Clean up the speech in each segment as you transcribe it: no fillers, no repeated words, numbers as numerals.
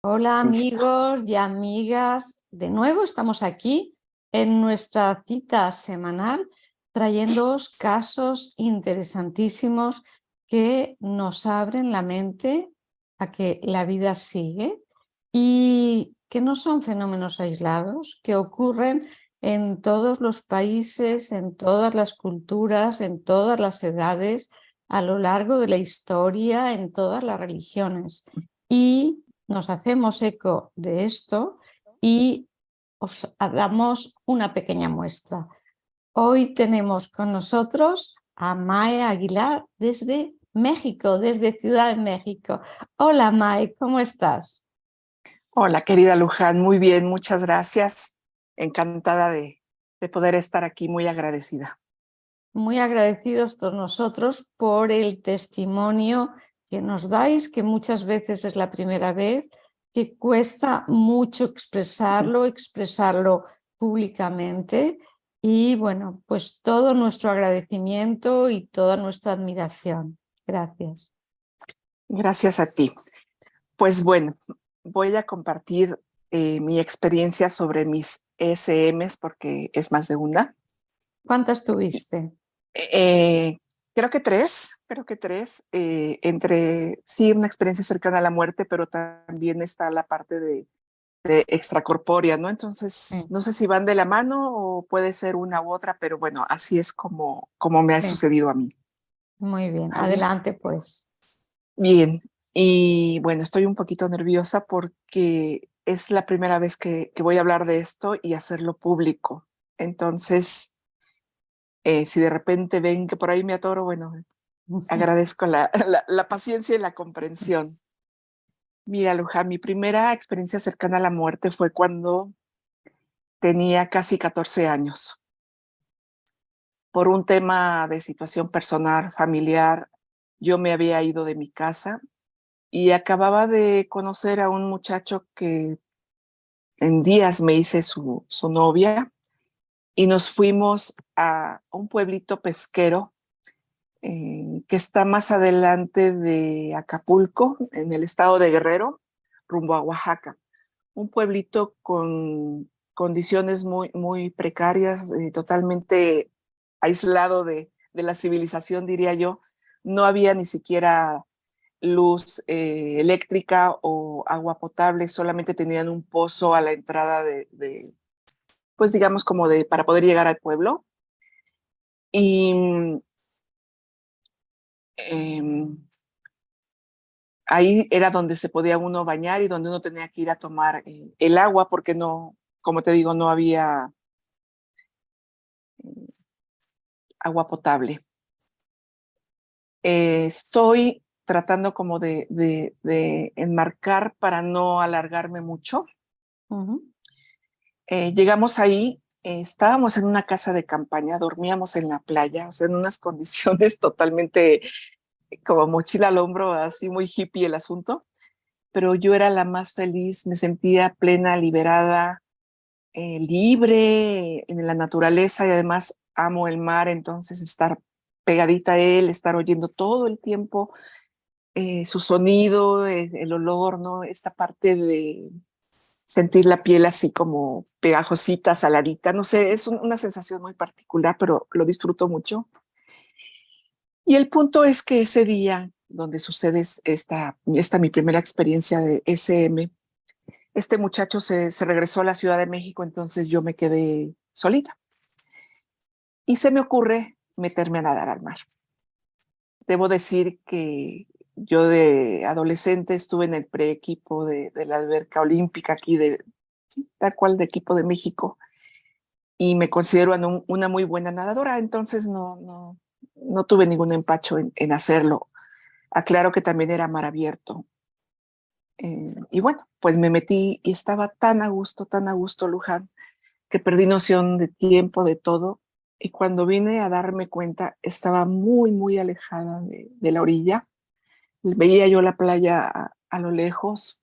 Hola Listo. amigos y amigas, de nuevo estamos aquí en nuestra cita semanal trayéndoos casos interesantísimos que nos abren la mente a que la vida sigue y que no son fenómenos aislados, que ocurren en todos los países, en todas las culturas, en todas las edades, a lo largo de la historia, en todas las religiones. Y nos hacemos eco de esto y os damos una pequeña muestra. Hoy tenemos con nosotros a Mae Aguilar desde México, desde Ciudad de México. Hola Mae, ¿cómo estás? Hola, querida Luján, muy bien, muchas gracias. Encantada de poder estar aquí, muy agradecida. Muy agradecidos todos nosotros por el testimonio que nos dais, que muchas veces es la primera vez, que cuesta mucho expresarlo públicamente. Y bueno, pues todo nuestro agradecimiento y toda nuestra admiración. Gracias. Gracias a ti. Pues bueno, voy a compartir mi experiencia sobre mis ESMs porque es más de una. ¿Cuántas tuviste? Eh, creo que tres, entre sí una experiencia cercana a la muerte, pero también está la parte de extracorpórea, ¿no? Entonces, Sí, no sé si van de la mano o puede ser una u otra, pero bueno, así es como me ha sí, sucedido a mí. muy bien. ¿Vale? Adelante, pues. Bien. Y bueno, estoy un poquito nerviosa porque es la primera vez que voy a hablar de esto y hacerlo público. Entonces, si de repente ven que por ahí me atoro, bueno, agradezco la paciencia y la comprensión. Mira, Luján, mi primera experiencia cercana a la muerte fue cuando tenía casi 14 años. Por un tema de situación personal, familiar, yo me había ido de mi casa y acababa de conocer a un muchacho que en días me hice su novia y nos fuimos a un pueblito pesquero que está más adelante de Acapulco, en el estado de Guerrero, rumbo a Oaxaca. Un pueblito con condiciones muy precarias, totalmente aislado de la civilización, diría yo. No había ni siquiera luz eléctrica o agua potable, solamente tenían un pozo a la entrada pues digamos como para poder llegar al pueblo. Y eh, ahí era donde se podía uno bañar y donde uno tenía que ir a tomar el agua porque no, como te digo, no había agua potable. Estoy tratando como de enmarcar para no alargarme mucho. Ujú. Llegamos ahí, estábamos en una casa de campaña, dormíamos en la playa, o sea, en unas condiciones totalmente como mochila al hombro, así muy hippie el asunto, pero yo era la más feliz, me sentía plena, liberada, libre en la naturaleza y además amo el mar, entonces estar pegadita a él, estar oyendo todo el tiempo su sonido, el olor, ¿no? Esta parte de sentir la piel así como pegajosita, saladita, no sé, es una sensación muy particular, pero lo disfruto mucho. Y el punto es que ese día donde sucede esta mi primera experiencia de SM, este muchacho se regresó a la Ciudad de México, entonces yo me quedé solita y se me ocurre meterme a nadar al mar. Debo decir que yo de adolescente estuve en el pre-equipo de la alberca olímpica aquí sí, tal cual de equipo de México y me considero una muy buena nadadora, entonces no tuve ningún empacho en hacerlo. Aclaro que también era mar abierto. Y bueno, pues me metí y estaba tan a gusto, Luján, que perdí noción de tiempo, de todo. Y cuando vine a darme cuenta, estaba muy alejada de la orilla. Veía yo la playa a lo lejos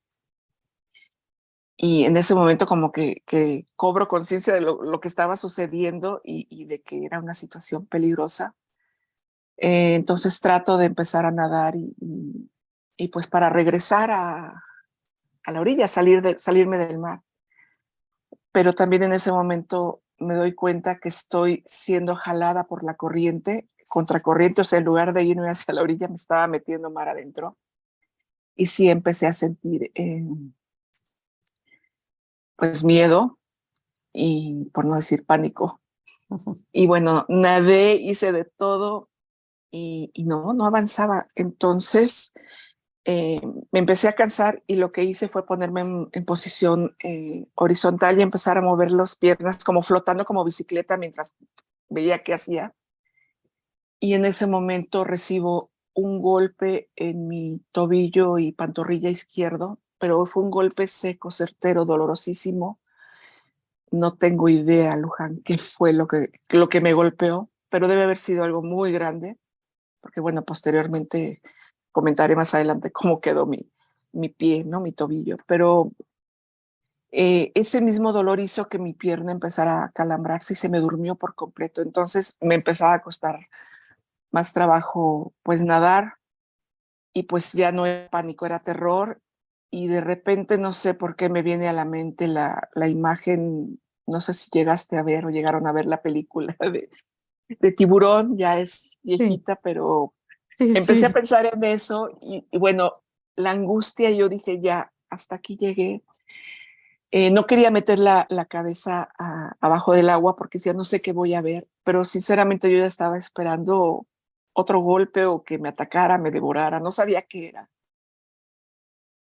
y en ese momento como que cobro conciencia de lo que estaba sucediendo y de que era una situación peligrosa. Entonces trato de empezar a nadar y pues para regresar a la orilla, salirme del mar. Pero también en ese momento me doy cuenta que estoy siendo jalada por la corriente, contracorriente, o sea, en lugar de irme hacia la orilla, me estaba metiendo mar adentro. Y sí empecé a sentir pues miedo y por no decir pánico. Y bueno, nadé, hice de todo y no avanzaba. Entonces me empecé a cansar y lo que hice fue ponerme en posición horizontal y empezar a mover las piernas como flotando como bicicleta mientras veía qué hacía. Y en ese momento recibo un golpe en mi tobillo y pantorrilla izquierdo, pero fue un golpe seco, certero, dolorosísimo. No tengo idea, Luján, qué fue lo que me golpeó, pero debe haber sido algo muy grande, porque bueno, posteriormente comentaré más adelante cómo quedó mi pie, ¿no? Mi tobillo, pero ese mismo dolor hizo que mi pierna empezara a calambrarse y se me durmió por completo. Entonces me empezaba a costar más trabajo pues nadar y pues ya no era pánico, era terror y de repente no sé por qué me viene a la mente la imagen, no sé si llegaste a ver o llegaron a ver la película de Tiburón, ya es Sí, viejita, pero sí, empecé a sí. pensar en eso y bueno, la angustia, yo dije ya, hasta aquí llegué. No quería meter la cabeza abajo del agua porque decía, no sé qué voy a ver, pero sinceramente yo ya estaba esperando otro golpe o que me atacara, me devorara, no sabía qué era.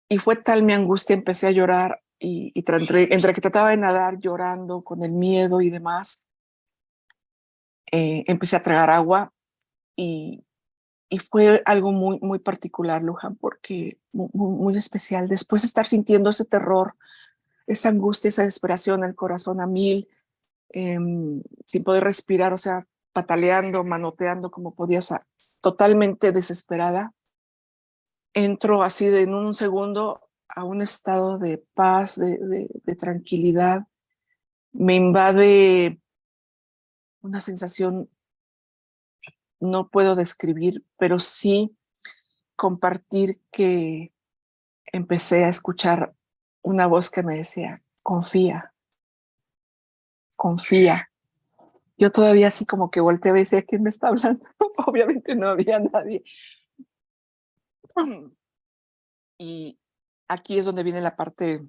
Y fue tal mi angustia, empecé a llorar y entre que trataba de nadar llorando con el miedo y demás, empecé a tragar agua y, y fue algo muy particular, Luján, porque muy especial. Después de estar sintiendo ese terror, esa angustia, esa desesperación, el corazón a mil, sin poder respirar, o sea, pataleando, manoteando como podía, o sea, totalmente desesperada, entro así de en un segundo a un estado de paz, de tranquilidad. Me invade una sensación, no puedo describir, pero sí compartir que empecé a escuchar una voz que me decía, confía, confía. Yo todavía así como que volteaba y decía, ¿quién me está hablando? Obviamente no había nadie. Y aquí es donde viene la parte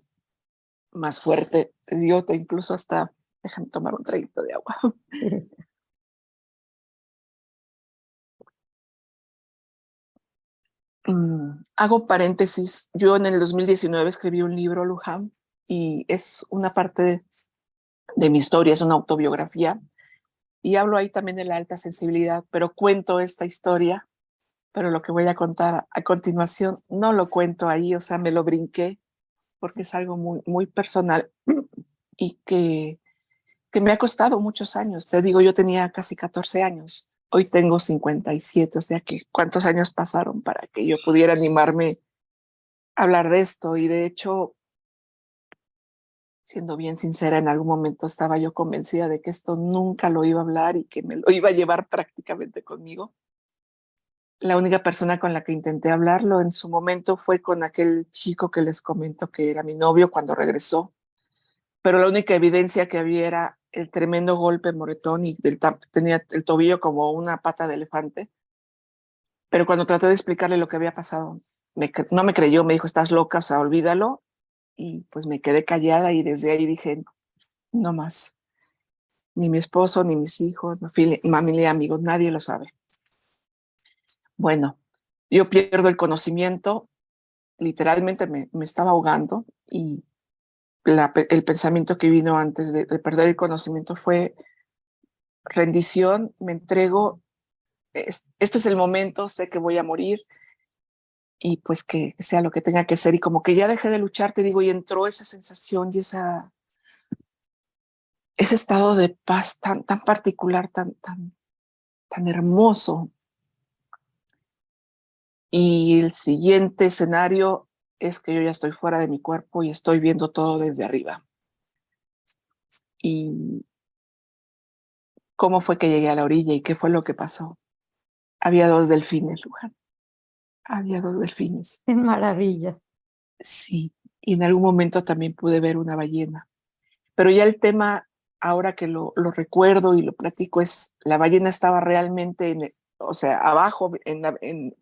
más fuerte. Yo te incluso hasta, déjame tomar un traguito de agua. Hago paréntesis. Yo en el 2019 escribí un libro, Luján, y es una parte de mi historia, es una autobiografía. Y hablo ahí también de la alta sensibilidad, pero cuento esta historia, pero lo que voy a contar a continuación no lo cuento ahí, o sea, me lo brinqué porque es algo muy personal y que me ha costado muchos años. Te digo, yo tenía casi 14 años, hoy tengo 57, o sea que cuántos años pasaron para que yo pudiera animarme a hablar de esto. Y de hecho, siendo bien sincera, en algún momento estaba yo convencida de que esto nunca lo iba a hablar y que me lo iba a llevar prácticamente conmigo. La única persona con la que intenté hablarlo en su momento fue con aquel chico que les comento que era mi novio cuando regresó, pero la única evidencia que había era el tremendo golpe moretón y tenía el tobillo como una pata de elefante. Pero cuando traté de explicarle lo que había pasado, no me creyó, me dijo, estás loca, o sea, olvídalo. Y pues me quedé callada y desde ahí dije, no más, ni mi esposo, ni mis hijos, ni familia, amigos, nadie lo sabe. Bueno, yo pierdo el conocimiento, literalmente me estaba ahogando y el pensamiento que vino antes de perder el conocimiento fue rendición, me entrego, este es el momento, sé que voy a morir y pues que sea lo que tenga que ser. Y como que ya dejé de luchar, te digo, y entró esa sensación y ese estado de paz tan particular, tan hermoso. Y el siguiente escenario es que yo ya estoy fuera de mi cuerpo y estoy viendo todo desde arriba. Y cómo fue que llegué a la orilla y qué fue lo que pasó. Había dos delfines, Luján. Había dos delfines. Qué maravilla. Sí, y en algún momento también pude ver una ballena. Pero ya el tema, ahora que lo recuerdo y lo platico, es la ballena estaba realmente, o sea, abajo, en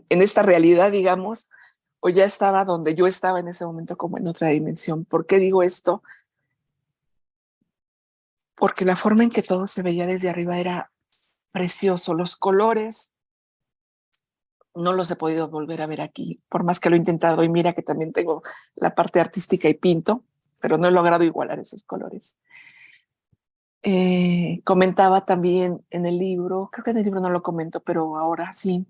esta realidad, digamos, o ya estaba donde yo estaba en ese momento como en otra dimensión. ¿Por qué digo esto? Porque la forma en que todo se veía desde arriba era precioso. Los colores no los he podido volver a ver aquí, por más que lo he intentado. Y mira que también tengo la parte artística y pinto, pero no he logrado igualar esos colores. Comentaba también en el libro, creo que en el libro no lo comento, pero ahora sí,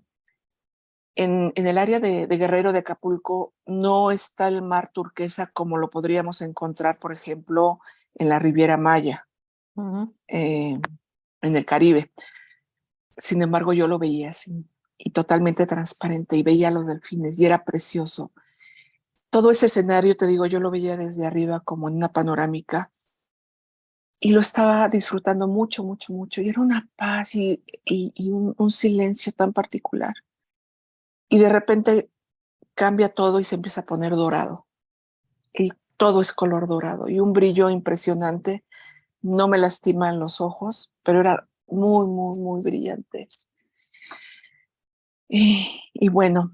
en el área de Guerrero de Acapulco no está el mar turquesa como lo podríamos encontrar, por ejemplo, en la Riviera Maya, en el Caribe. Sin embargo, yo lo veía así y totalmente transparente y veía a los delfines y era precioso. Todo ese escenario, te digo, yo lo veía desde arriba como en una panorámica y lo estaba disfrutando mucho, mucho, mucho. Y era una paz y un silencio tan particular. Y de repente cambia todo y se empieza a poner dorado. Y todo es color dorado y un brillo impresionante. No me lastiman los ojos, pero era muy, muy, muy brillante. Y bueno,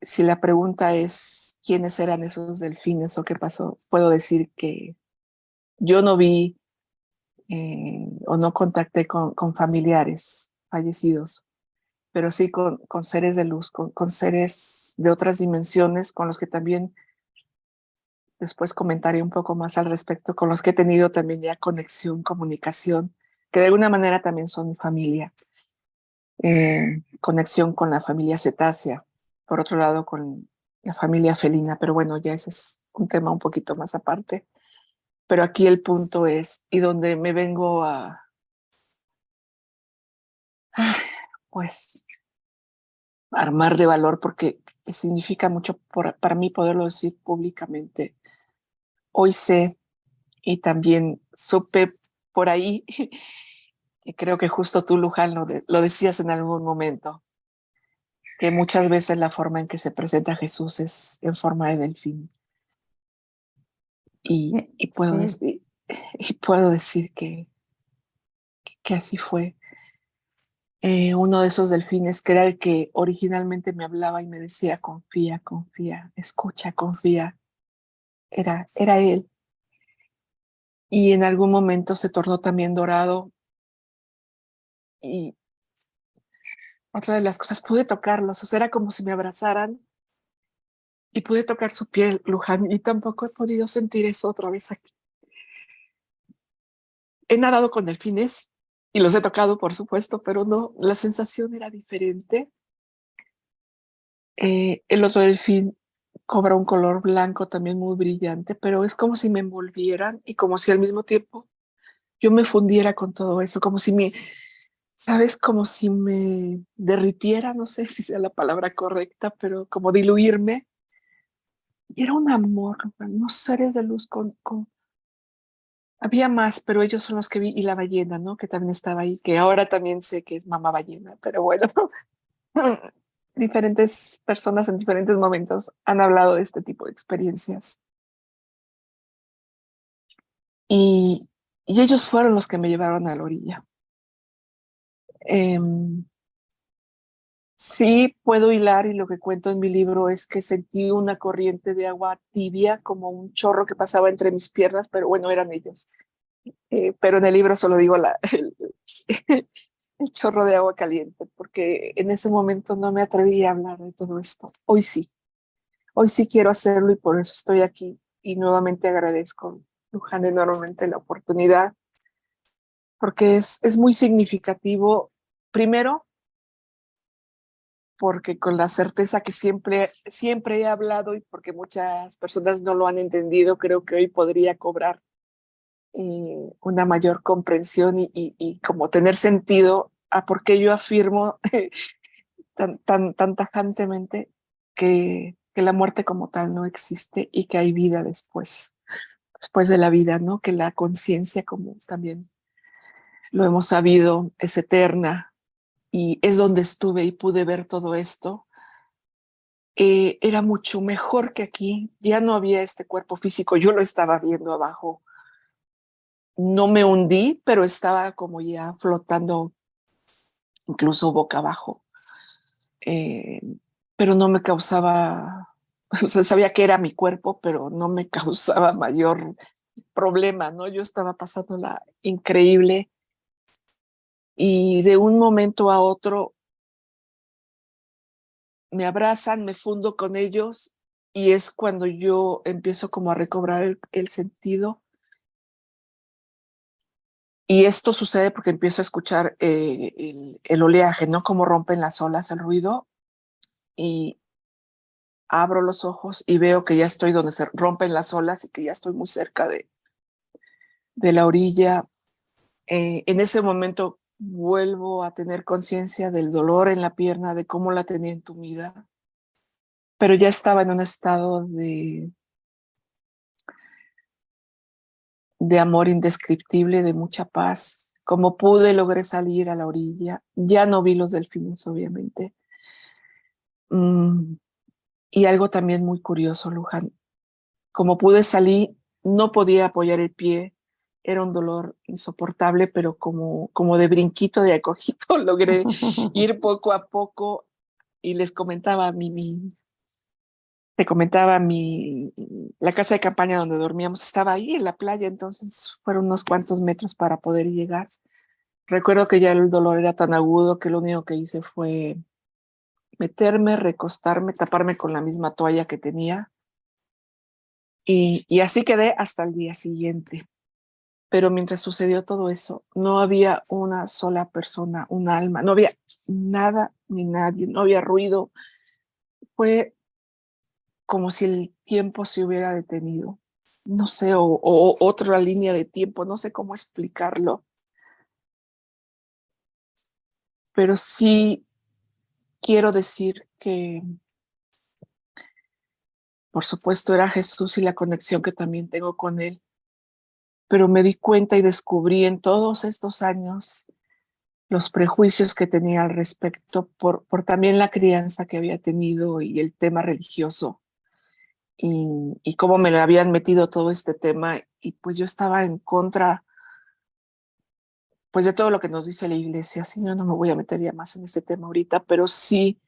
si la pregunta es quiénes eran esos delfines o qué pasó, puedo decir que yo no vi o no contacté con familiares fallecidos, pero sí con seres de luz, con seres de otras dimensiones, con los que también después comentaré un poco más al respecto, con los que he tenido también ya conexión, comunicación, que de alguna manera también son mi familia. Conexión con la familia cetácea, por otro lado con la familia felina, pero bueno, ya ese es un tema un poquito más aparte. Pero aquí el punto es, y donde me vengo pues, armar de valor, porque significa mucho para mí poderlo decir públicamente. Hoy sé, y también supe por ahí, y creo que justo tú, Luján, lo decías en algún momento, que muchas veces la forma en que se presenta Jesús es en forma de delfín. Y puedo Sí, decir, y puedo decir que así fue. Uno de esos delfines que era el que originalmente me hablaba y me decía, confía, confía, escucha, confía, era él. Y en algún momento se tornó también dorado y otra de las cosas, pude tocarlos, o sea, era como si me abrazaran y pude tocar su piel, Luján, y tampoco he podido sentir eso otra vez aquí. He nadado con delfines y los he tocado, por supuesto, pero no, la sensación era diferente. El otro delfín cobra un color blanco también muy brillante, pero es como si me envolvieran y como si al mismo tiempo yo me fundiera con todo eso, como si me, ¿sabes? Como si me derritiera, no sé si sea la palabra correcta, pero como diluirme. Y era un amor, unos seres de luz había más, pero ellos son los que vi, y la ballena, ¿no? Que también estaba ahí, que ahora también sé que es mamá ballena, pero bueno, diferentes personas en diferentes momentos han hablado de este tipo de experiencias. Y, y ellos fueron los que me llevaron a la orilla. Sí puedo hilar y lo que cuento en mi libro es que sentí una corriente de agua tibia, como un chorro que pasaba entre mis piernas, pero bueno, eran ellos. Pero en el libro solo digo el chorro de agua caliente, porque en ese momento no me atreví a hablar de todo esto. Hoy sí quiero hacerlo y por eso estoy aquí y nuevamente agradezco, Luján, enormemente la oportunidad, porque es muy significativo, primero, porque con la certeza que siempre he hablado y porque muchas personas no lo han entendido, creo que hoy podría cobrar una mayor comprensión y como tener sentido a por qué yo afirmo tan tajantemente que la muerte como tal no existe y que hay vida después de la vida, ¿no? Que la conciencia, como también lo hemos sabido, es eterna y es donde estuve y pude ver todo esto. era mucho mejor que aquí. Ya no había este cuerpo físico, yo lo estaba viendo abajo. No me hundí, pero estaba como ya flotando, incluso boca abajo. Eh, pero no me causaba, o sea, sabía que era mi cuerpo, pero no me causaba mayor problema, ¿no? Yo estaba pasándola increíble y de un momento a otro me abrazan, me fundo con ellos y es cuando yo empiezo como a recobrar el sentido. Y esto sucede porque empiezo a escuchar el oleaje, ¿no? Cómo rompen las olas, el ruido, y abro los ojos y veo que ya estoy donde se rompen las olas y que ya estoy muy cerca de la orilla. En ese momento vuelvo a tener conciencia del dolor en la pierna, de cómo la tenía entumida, pero ya estaba en un estado de amor indescriptible, de mucha paz. Como pude, logré salir a la orilla. Ya no vi los delfines, obviamente. Mm, y algo también muy curioso, Luján. Como pude salir, no podía apoyar el pie. Era un dolor insoportable, pero como de brinquito, de acogito, logré ir poco a poco y les comentaba te comentaba la casa de campaña donde dormíamos estaba ahí en la playa, entonces fueron unos cuantos metros para poder llegar. Recuerdo que ya el dolor era tan agudo que lo único que hice fue meterme, recostarme, taparme con la misma toalla que tenía y así quedé hasta el día siguiente. Pero mientras sucedió todo eso, no había una sola persona, un alma, no había nada ni nadie, no había ruido. Fue como si el tiempo se hubiera detenido, no sé, o otra línea de tiempo, no sé cómo explicarlo, pero sí quiero decir que, por supuesto, era Jesús y la conexión que también tengo con él, pero me di cuenta y descubrí en todos estos años los prejuicios que tenía al respecto por también la crianza que había tenido y el tema religioso y cómo me le habían metido todo este tema y pues yo estaba en contra pues de todo lo que nos dice la iglesia. Así no, no me voy a meter ya más en este tema ahorita, pero sí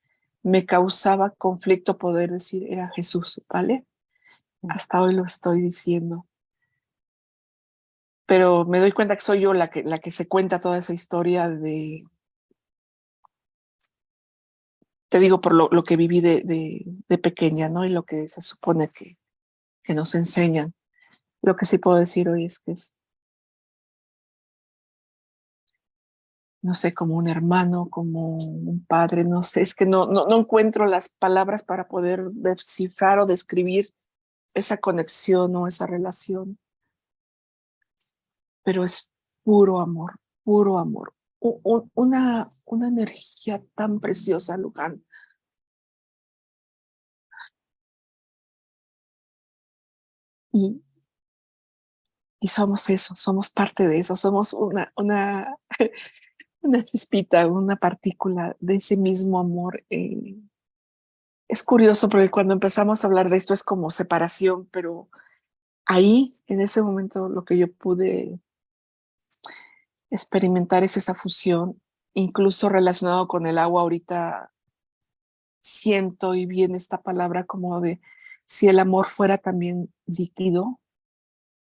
me causaba conflicto poder decir era Jesús, ¿vale? Hasta hoy lo estoy diciendo. Pero me doy cuenta que soy yo la que se cuenta toda esa historia te digo, por lo que viví de pequeña, ¿no? Y lo que se supone que nos enseñan. Lo que sí puedo decir hoy es que es, no sé, como un hermano, como un padre, no sé, es que no encuentro las palabras para poder descifrar o describir esa conexión o esa relación, pero es puro amor, puro amor. Una energía tan preciosa, Luján. Y, y somos eso, somos parte de eso, somos una chispita, una partícula de ese mismo amor. Es curioso porque cuando empezamos a hablar de esto es como separación, pero ahí, en ese momento, lo que yo pude experimentar es esa fusión, incluso relacionado con el agua. Ahorita siento y viene esta palabra como de si el amor fuera también líquido,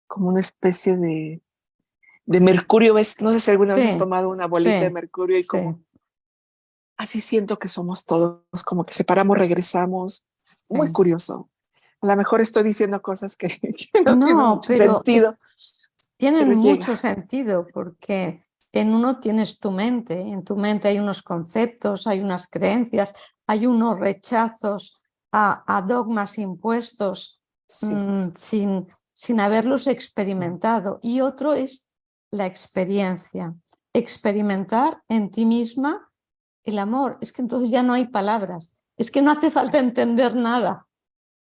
como una especie de mercurio. ¿Ves? No sé si alguna vez has Sí, tomado una bolita de sí, mercurio y sí, como así siento que somos todos, como que separamos, regresamos. Muy sí. curioso. A lo mejor estoy diciendo cosas que, que no tienen No, mucho pero sentido, pero tienen llega. mucho sentido porque en uno tienes tu mente, en tu mente hay unos conceptos, hay unas creencias, hay unos rechazos a dogmas impuestos Sí, sin haberlos experimentado. Y otro es la experiencia, experimentar en ti misma el amor. Es que entonces ya no hay palabras, es que no hace falta entender nada,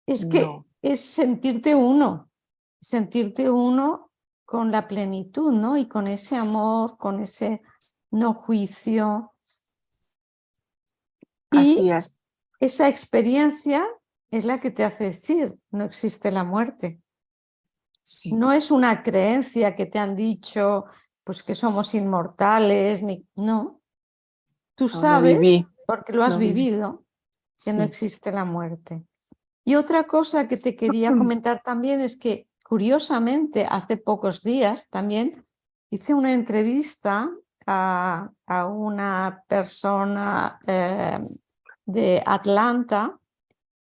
es que no, es sentirte uno con la plenitud, ¿no? Y con ese amor, con ese no juicio. así Y es. esa experiencia es la que te hace decir, no existe la muerte. Sí, No es una creencia que te han dicho, pues que somos inmortales, no. Tú no, lo sabes, viví, porque lo has lo viví. vivido, que no Sí. existe la muerte. Y otra cosa que te quería comentar también es que, curiosamente, hace pocos días también hice una entrevista a una persona de Atlanta.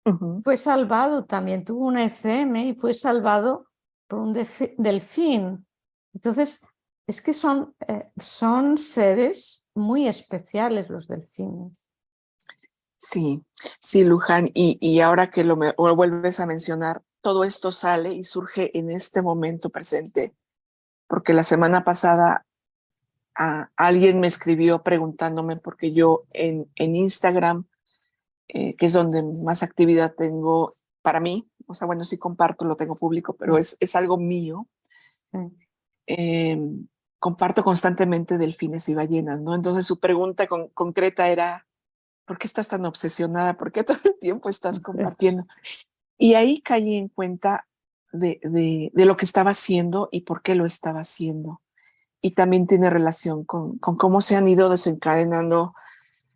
Ujú. Fue salvado también, tuvo una ECM y fue salvado por un delfín. Entonces, es que son seres muy especiales los delfines. Sí, sí, Luján, y ahora que lo vuelves a mencionar, todo esto sale y surge en este momento presente, porque la semana pasada alguien me escribió preguntándome, porque yo en Instagram, que es donde más actividad tengo para mí, o sea, bueno, sí comparto, lo tengo público, pero Sí, es algo mío, sí. eh, comparto constantemente delfines y ballenas, ¿no? Entonces su pregunta concreta era, ¿por qué estás tan obsesionada? ¿Por qué todo el tiempo estás compartiendo? Y ahí caí en cuenta de lo que estaba haciendo y por qué lo estaba haciendo. Y también tiene relación con cómo se han ido desencadenando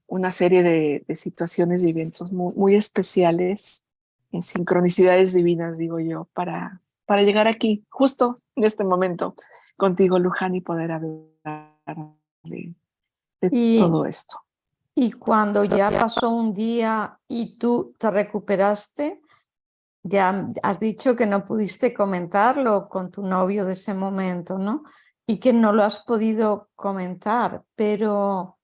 una serie de situaciones y eventos muy especiales, en sincronicidades divinas, digo yo, para llegar aquí, justo en este momento, contigo, Luján, y poder hablar de Y, todo esto. y cuando ya pasó un día y tú te recuperaste, ya has dicho que no pudiste comentarlo con tu novio de ese momento, ¿no? Y que no lo has podido comentar, pero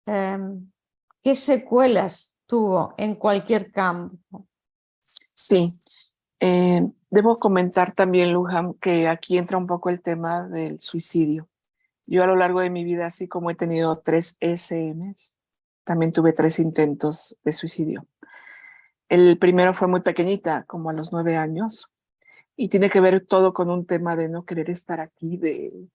¿qué secuelas tuvo en cualquier campo? Sí, debo comentar también, Luján, que aquí entra un poco el tema del suicidio. Yo a lo largo de mi vida, así como he tenido 3 ESMs, también tuve 3 intentos de suicidio. El primero fue muy pequeñita, como a los 9 años, y tiene que ver todo con un tema de no querer estar aquí, de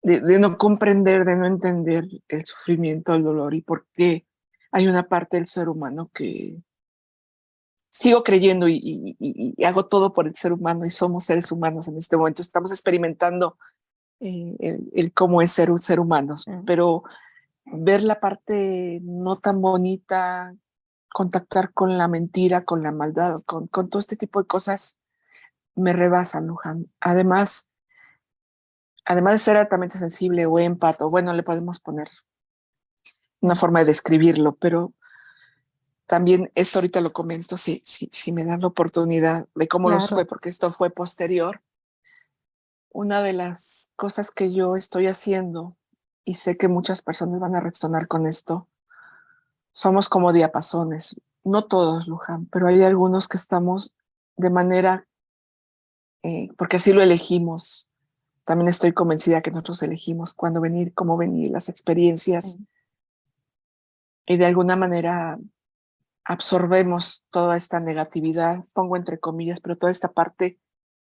no comprender, de no entender el sufrimiento, el dolor y por qué hay una parte del ser humano que sigo creyendo y hago todo por el ser humano y somos seres humanos en este momento. Estamos experimentando el cómo es ser un ser humano, Mm. pero ver la parte no tan bonita, contactar con la mentira, con la maldad, con todo este tipo de cosas, me rebasan, Luján. Además de ser altamente sensible o empato, bueno, le podemos poner una Mm. forma de describirlo, pero también esto ahorita lo comento si me dan la oportunidad de cómo los fue, Claro, porque esto fue posterior. Una de las cosas que yo estoy haciendo, y sé que muchas personas van a resonar con esto, somos como diapasones. No todos, Luján, pero hay algunos que estamos de manera, porque así lo elegimos. También estoy convencida que nosotros elegimos cuándo venir, cómo venir, las experiencias, mm, y de alguna manera absorbemos toda esta negatividad, pongo entre comillas, pero toda esta parte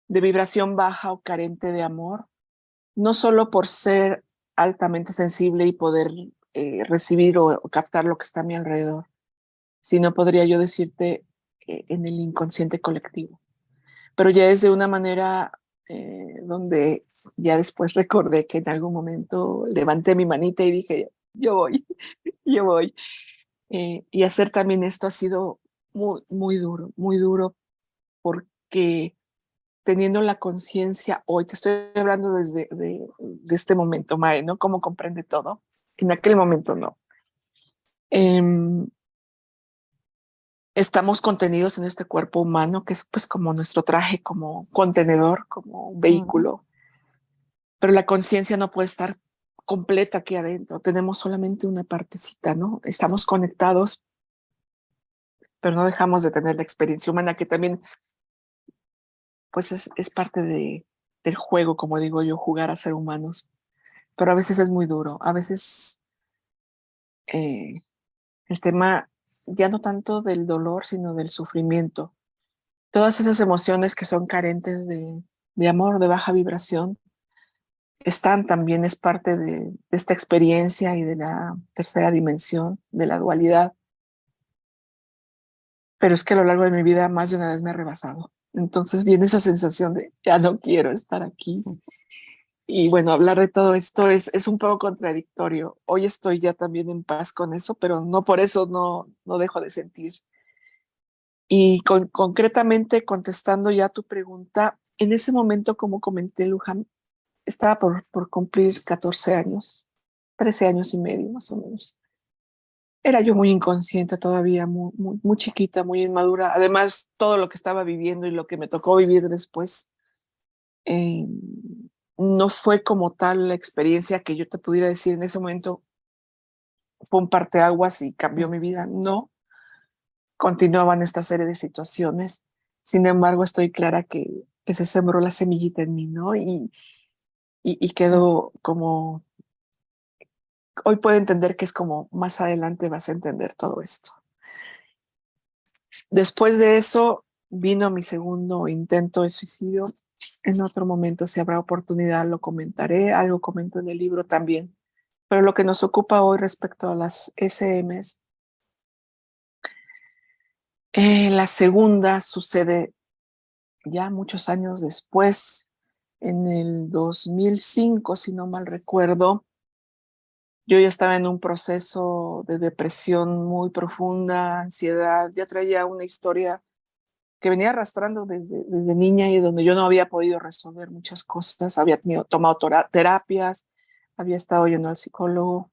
de vibración baja o carente de amor, no solo por ser altamente sensible y poder recibir o captar lo que está a mi alrededor, sino podría yo decirte en el inconsciente colectivo. Pero ya es de una manera donde ya después recordé que en algún momento levanté mi manita y dije, yo voy, yo voy. Y hacer también esto ha sido muy duro, porque teniendo la conciencia hoy, te estoy hablando desde de este momento, Mae, ¿no? Cómo comprende todo. En aquel momento no. Eh, Estamos contenidos en este cuerpo humano que es pues como nuestro traje, como contenedor, como un mm, vehículo, pero la conciencia no puede estar completa aquí adentro. Tenemos solamente una partecita, ¿no? Estamos conectados, pero no dejamos de tener la experiencia humana que también pues es parte del juego, como digo yo, jugar a ser humanos. Pero a veces es muy duro, a veces eh, el tema ya no tanto del dolor, sino del sufrimiento. Todas esas emociones que son carentes de amor, de baja vibración, están también, es parte de esta experiencia y de la tercera dimensión, de la dualidad. pero es que a lo largo de mi vida más de una vez me ha rebasado. Entonces viene esa sensación de ya no quiero estar aquí. Y bueno, hablar de todo esto es un poco contradictorio. Hoy estoy ya también en paz con eso, pero no por eso no dejo de sentir. Y concretamente contestando ya tu pregunta, en ese momento, como comenté, Luján, estaba por cumplir 14 años, 13 años y medio más o menos. Era yo muy inconsciente todavía, muy chiquita, muy inmadura. Además, todo lo que estaba viviendo y lo que me tocó vivir después, eh, no fue como tal la experiencia que yo te pudiera decir en ese momento, fue un parteaguas y cambió mi vida. No, continuaban esta serie de situaciones. Sin embargo, estoy clara que se sembró la semillita en mí, ¿no? Y quedó como, hoy puedo entender que es como más adelante vas a entender todo esto. Después de eso vino mi segundo intento de suicidio. En otro momento, si habrá oportunidad, lo comentaré. Algo comento en el libro también. Pero lo que nos ocupa hoy respecto a las SMs, la segunda sucede ya muchos años después, en el 2005, si no mal recuerdo. Yo ya estaba en un proceso de depresión muy profunda, ansiedad, ya traía una historia que venía arrastrando desde niña y donde yo no había podido resolver muchas cosas. Había tomado terapias, había estado yendo al psicólogo,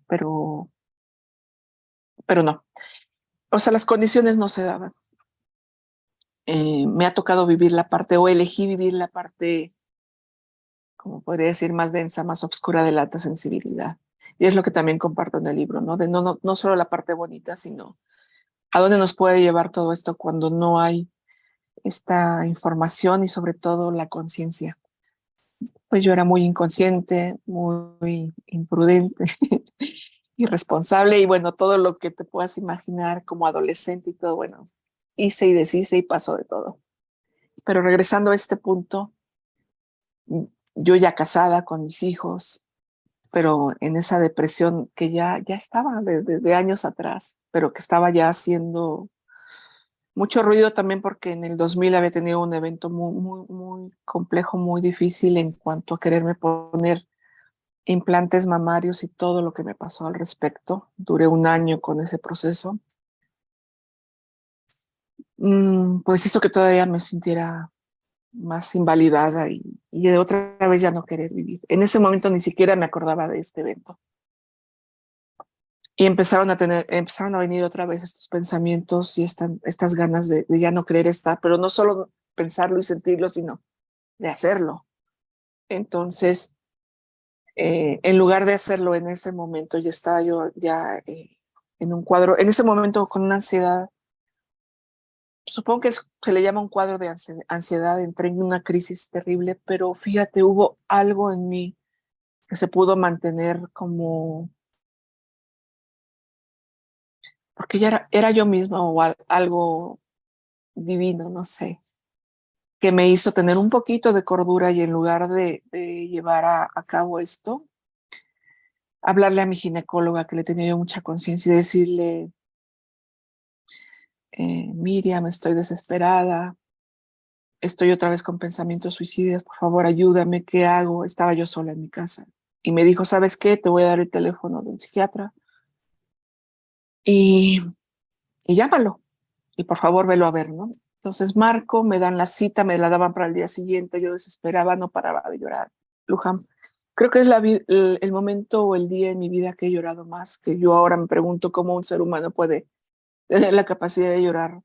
pero no. O sea, las condiciones no se daban. Me ha tocado vivir la parte, o elegí vivir la parte, como podría decir, más densa, más oscura de la alta sensibilidad. Y es lo que también comparto en el libro, ¿no? De no solo la parte bonita, sino a dónde nos puede llevar todo esto cuando no hay esta información y sobre todo la conciencia. Pues yo era muy inconsciente, muy imprudente, irresponsable y bueno, todo lo que te puedas imaginar como adolescente y todo, bueno, hice y deshice y pasó de todo. Pero regresando a este punto, yo ya casada con mis hijos, pero en esa depresión que ya estaba de años atrás, pero que estaba ya haciendo mucho ruido también porque en el 2000 había tenido un evento muy complejo, muy difícil en cuanto a quererme poner implantes mamarios y todo lo que me pasó al respecto. Duré un año con ese proceso. Pues hizo que todavía me sintiera más invalidada y de otra vez ya no querer vivir. En ese momento ni siquiera me acordaba de este evento. Y empezaron a venir otra vez estos pensamientos y estas ganas de ya no querer estar, pero no solo pensarlo y sentirlo, sino de hacerlo. Entonces, en lugar de hacerlo en ese momento, ya estaba yo ya en un cuadro, en ese momento con una ansiedad, supongo que se le llama un cuadro de ansiedad, entré en una crisis terrible, pero fíjate, hubo algo en mí que se pudo mantener como, porque ya era yo misma o algo divino, no sé, que me hizo tener un poquito de cordura y en lugar de llevar a cabo esto, hablarle a mi ginecóloga, que le tenía yo mucha conciencia, y decirle, Miriam, estoy desesperada, estoy otra vez con pensamientos suicidas, por favor ayúdame, ¿qué hago? Estaba yo sola en mi casa. Y me dijo, ¿sabes qué? Te voy a dar el teléfono de un psiquiatra y, y llámalo. Y por favor velo a ver, ¿no? Entonces marco, me dan la cita, me la daban para el día siguiente, yo desesperaba, no paraba de llorar. Luján, creo que es el momento o el día en mi vida que he llorado más, que yo ahora me pregunto cómo un ser humano puede tener la capacidad de llorar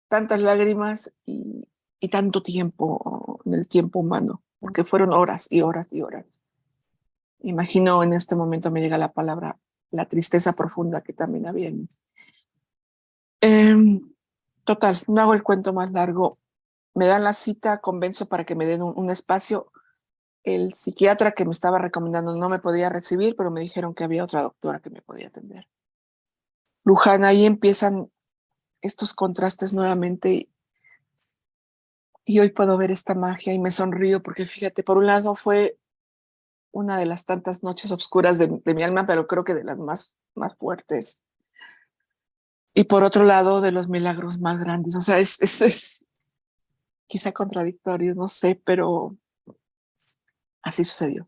tantas lágrimas y tanto tiempo en el tiempo humano, porque fueron horas y horas y horas. Imagino en este momento me llega la palabra, la tristeza profunda que también había en mí. Total, no hago el cuento más largo. Me dan la cita, convenzo para que me den un espacio. El psiquiatra que me estaba recomendando no me podía recibir, pero me dijeron que había otra doctora que me podía atender. Luján, ahí empiezan estos contrastes nuevamente y hoy puedo ver esta magia y me sonrío porque fíjate, por un lado fue una de las tantas noches oscuras de mi alma, pero creo que de las más fuertes. Y por otro lado, de los milagros más grandes. O sea, es quizá contradictorio, no sé, pero así sucedió.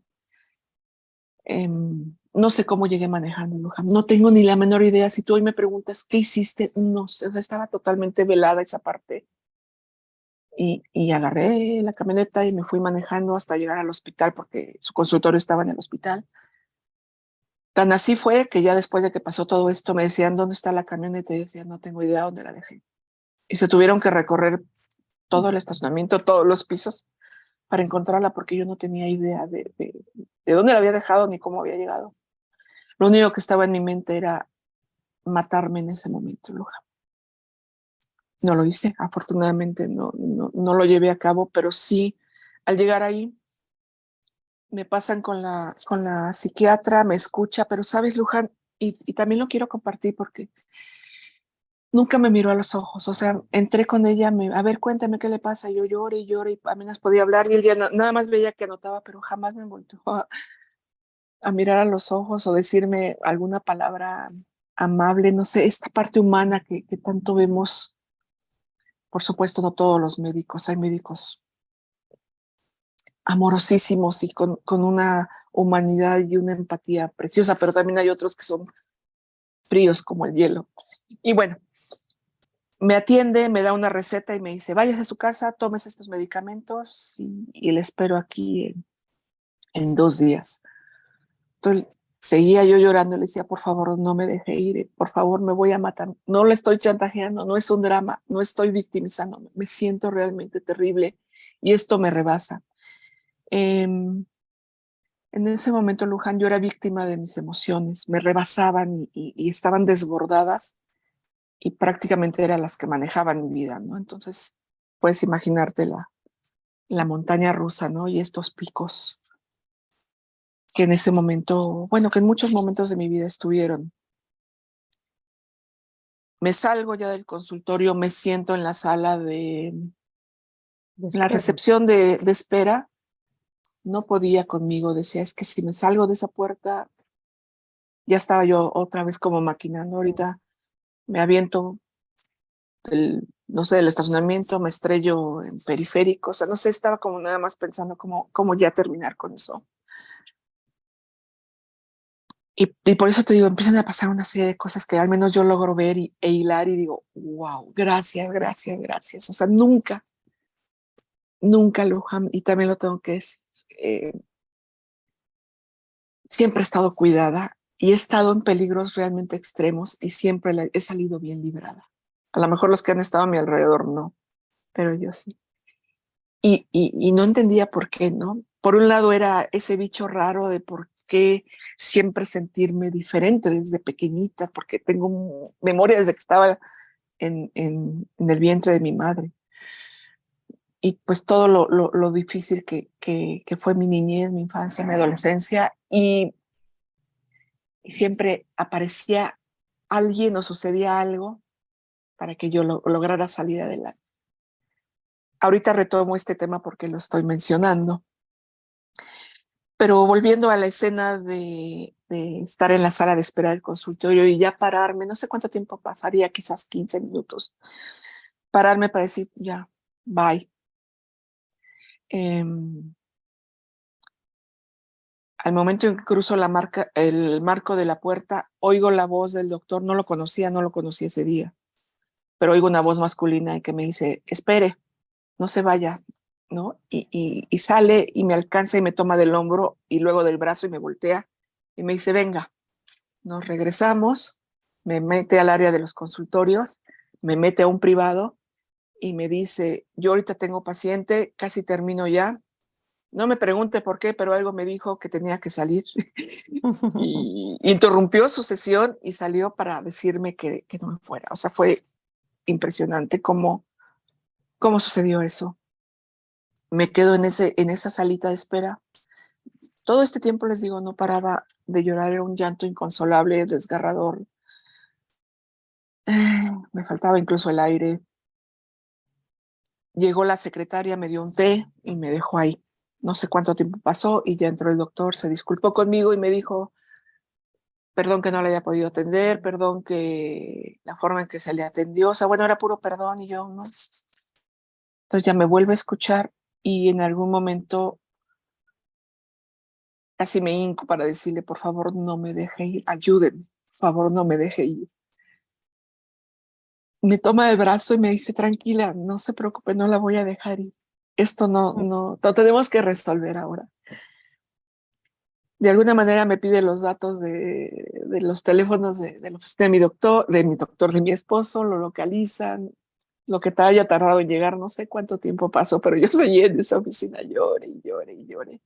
No sé cómo llegué manejando, Luján. No tengo ni la menor idea. Si tú hoy me preguntas qué hiciste, no sé. O sea, estaba totalmente velada esa parte. Y agarré la camioneta y me fui manejando hasta llegar al hospital porque su consultorio estaba en el hospital. Tan así fue que ya después de que pasó todo esto me decían, ¿dónde está la camioneta? Y decía, no tengo idea dónde la dejé. Y se tuvieron que recorrer todo el estacionamiento, todos los pisos para encontrarla porque yo no tenía idea de dónde la había dejado ni cómo había llegado. Lo único que estaba en mi mente era matarme en ese momento, Luja. No lo hice, afortunadamente no lo llevé a cabo, pero sí, al llegar ahí, me pasan con la psiquiatra, me escucha, pero sabes, Luján, y también lo quiero compartir porque nunca me miró a los ojos, o sea, entré con ella, a ver, cuéntame qué le pasa, yo lloré y lloré y apenas podía hablar y el día nada más veía que anotaba, pero jamás me volvió a mirar a los ojos o decirme alguna palabra amable, no sé, esta parte humana que tanto vemos. Por supuesto, no todos los médicos, hay médicos amorosísimos y con una humanidad y una empatía preciosa, pero también hay otros que son fríos como el hielo. Y bueno, me atiende, me da una receta y me dice, vayas a su casa, tomes estos medicamentos y le espero aquí en 2 días. Entonces, seguía yo llorando, le decía, por favor, no me deje ir, por favor, me voy a matar. No le estoy chantajeando, no es un drama, no estoy victimizándome, me siento realmente terrible y esto me rebasa. En ese momento, Luján, yo era víctima de mis emociones, me rebasaban y estaban desbordadas y prácticamente eran las que manejaban mi vida, ¿no? Entonces, puedes imaginarte la montaña rusa, ¿no? Y estos picos que en ese momento, bueno, que en muchos momentos de mi vida estuvieron. Me salgo ya del consultorio, me siento en la sala de la Espera. recepción de espera, no podía conmigo, decía, es que si me salgo de esa puerta, ya estaba yo otra vez como maquinando, ahorita me aviento no sé, del estacionamiento, me estrello en periférico, o sea, no sé, estaba como nada más pensando cómo ya terminar con eso. Y por eso te digo, empiezan a pasar una serie de cosas que al menos yo logro ver e hilar y digo, wow, gracias, gracias, gracias. O sea, nunca Luján, y también lo tengo que decir, siempre he estado cuidada y he estado en peligros realmente extremos y siempre he salido bien librada. A lo mejor los que han estado a mi alrededor no, pero yo sí. Y no entendía por qué, ¿no? Por un lado era ese bicho raro de por qué siempre sentirme diferente desde pequeñita, porque tengo memoria desde que estaba en el vientre de mi madre. Y pues todo lo difícil que fue mi niñez, mi infancia, mi adolescencia, y siempre aparecía alguien o sucedía algo para que yo lograra salir adelante. Ahorita retomo este tema porque lo estoy mencionando. Pero volviendo a la escena de estar en la sala de espera del consultorio y ya pararme, no sé cuánto tiempo pasaría, quizás 15 minutos, pararme para decir, ya, bye. Eh, Al momento en que cruzo el marco de la puerta, oigo la voz del doctor, no lo conocía ese día, pero oigo una voz masculina que me dice, espere, no se vaya, ¿no? Y sale y me alcanza y me toma del hombro y luego del brazo y me voltea y me dice, venga. Nos regresamos, me mete al área de los consultorios, me mete a un privado y me dice, yo ahorita tengo paciente, casi termino ya. No me pregunte por qué, pero algo me dijo que tenía que salir. Y interrumpió su sesión y salió para decirme que no me fuera. O sea, fue impresionante cómo sucedió eso. Me quedo en esa salita de espera. Todo este tiempo, les digo, no paraba de llorar, era un llanto inconsolable, desgarrador. Me faltaba incluso el aire. Llegó la secretaria, me dio un té y me dejó ahí. No sé cuánto tiempo pasó y ya entró el doctor, se disculpó conmigo y me dijo, perdón que no le haya podido atender, perdón que la forma en que se le atendió, o sea, bueno, era puro perdón y yo, ¿no? Entonces ya me vuelve a escuchar y en algún momento casi me hinco para decirle, por favor, no me deje ir, ayúdenme, por favor, no me deje ir. Me toma el brazo y me dice, tranquila, no se preocupe, no la voy a dejar ir. Esto no tenemos que resolver ahora. De alguna manera me pide los datos de los teléfonos de la oficina de mi esposo, lo localizan, lo que haya tardado en llegar, no sé cuánto tiempo pasó, pero yo seguí en esa oficina, llore y llore y llore.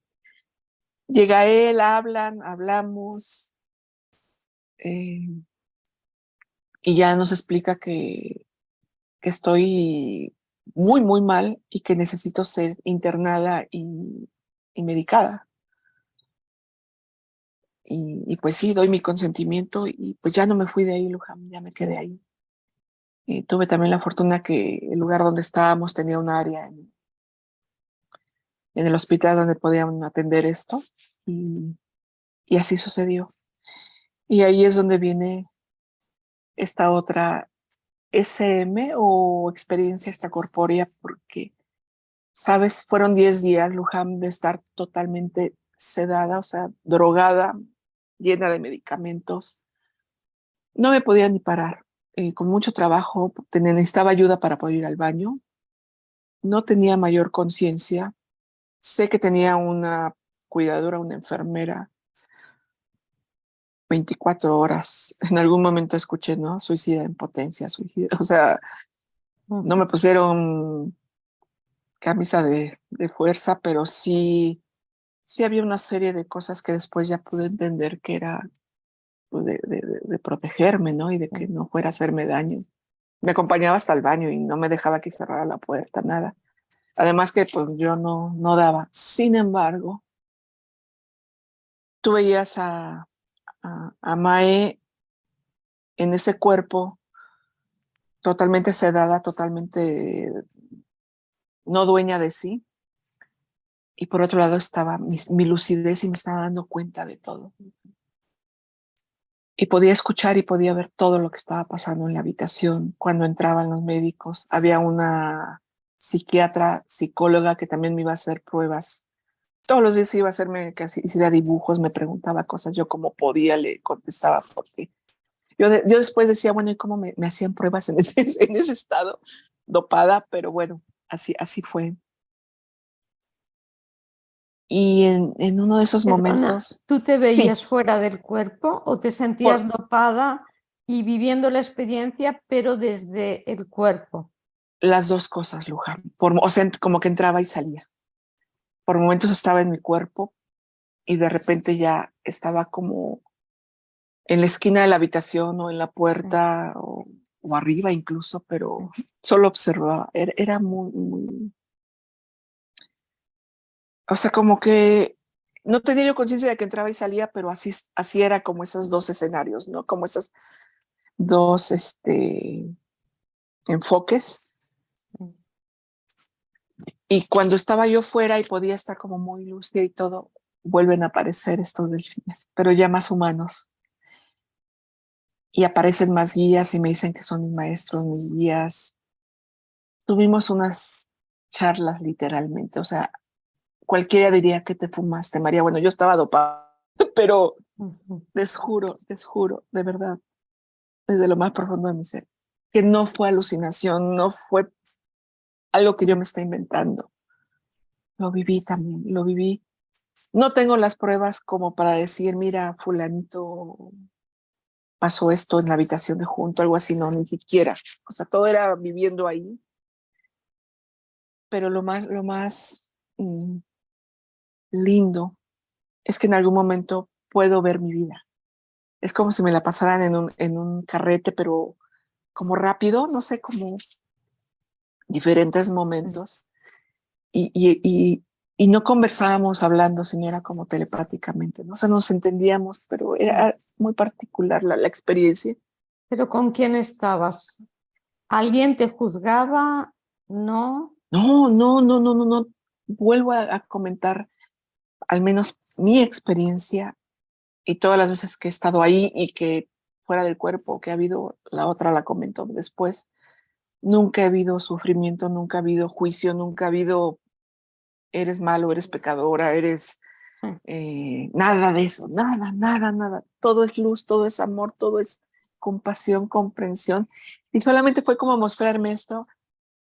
Llega él, hablamos, eh, y ya nos explica que estoy muy, muy mal y que necesito ser internada y medicada. Y pues sí, doy mi consentimiento y pues ya no me fui de ahí, Luján, ya me quedé ahí. Y tuve también la fortuna que el lugar donde estábamos tenía un área en el hospital donde podían atender esto y, y así sucedió. Y ahí es donde viene esta otra SM o experiencia extracorpórea, porque, sabes, fueron 10 días, Luján, de estar totalmente sedada, o sea, drogada, llena de medicamentos. No me podía ni parar. Con mucho trabajo, necesitaba ayuda para poder ir al baño. No tenía mayor conciencia. Sé que tenía una cuidadora, una enfermera, 24 horas. En algún momento escuché, ¿no? Suicida en potencia, suicida. O sea, no me pusieron camisa de fuerza, pero sí había una serie de cosas que después ya pude entender que era pues, de protegerme, ¿no? Y de que no fuera a hacerme daño. Me acompañaba hasta el baño y no me dejaba que cerrara la puerta, nada. Además que pues yo no daba. Sin embargo, tú veías a Mae en ese cuerpo totalmente sedada, totalmente no dueña de sí. Y por otro lado estaba mi lucidez y me estaba dando cuenta de todo. Y podía escuchar y podía ver todo lo que estaba pasando en la habitación. Cuando entraban los médicos, había una psiquiatra, psicóloga que también me iba a hacer pruebas. Todos los días iba a hacerme que hiciera dibujos, me preguntaba cosas, yo como podía le contestaba porque yo después decía, bueno, ¿y cómo me hacían pruebas en en ese estado dopada? Pero bueno, así fue. Y en uno de esos Perdona, momentos, ¿tú te sí, veías fuera del cuerpo o te sentías por dopada y viviendo la experiencia, pero desde el cuerpo? las dos cosas, Luján. O sea, como que entraba y salía. Por momentos estaba en mi cuerpo y de repente ya estaba como en la esquina de la habitación o en la puerta o arriba incluso, pero solo observaba. Era muy, o sea, como que no tenía yo conciencia de que entraba y salía, pero así era como esos dos escenarios, ¿no? Como esos dos enfoques. Y cuando estaba yo fuera y podía estar como muy lúcida y todo, vuelven a aparecer estos delfines, pero ya más humanos. Y aparecen más guías y me dicen que son mis maestros, mis guías. Tuvimos unas charlas literalmente, o sea, cualquiera diría que te fumaste, María. Bueno, yo estaba dopada, pero les juro, de verdad, desde lo más profundo de mi ser, que no fue alucinación, no fue algo que yo me estoy inventando. Lo viví también, lo viví. No tengo las pruebas como para decir, mira, fulanito pasó esto en la habitación de junto, algo así, no, ni siquiera. O sea, todo era viviendo ahí. Pero lo más lindo es que en algún momento puedo ver mi vida. Es como si me la pasaran en un carrete, pero como rápido, no sé, como diferentes momentos. Y, y, y, y no conversábamos hablando, sino era como telepáticamente, ¿no? O sea, nos entendíamos, pero era muy particular la experiencia. ¿Pero con quién estabas? ¿Alguien te juzgaba? No. No. Vuelvo a comentar al menos mi experiencia. y todas las veces que he estado ahí y que fuera del cuerpo, que ha habido, la otra la comentó después, nunca ha habido sufrimiento, nunca ha habido juicio, nunca ha habido eres malo, eres pecadora, eres nada de eso, nada, nada, nada. Todo es luz, todo es amor, todo es compasión, comprensión. Y solamente fue como mostrarme esto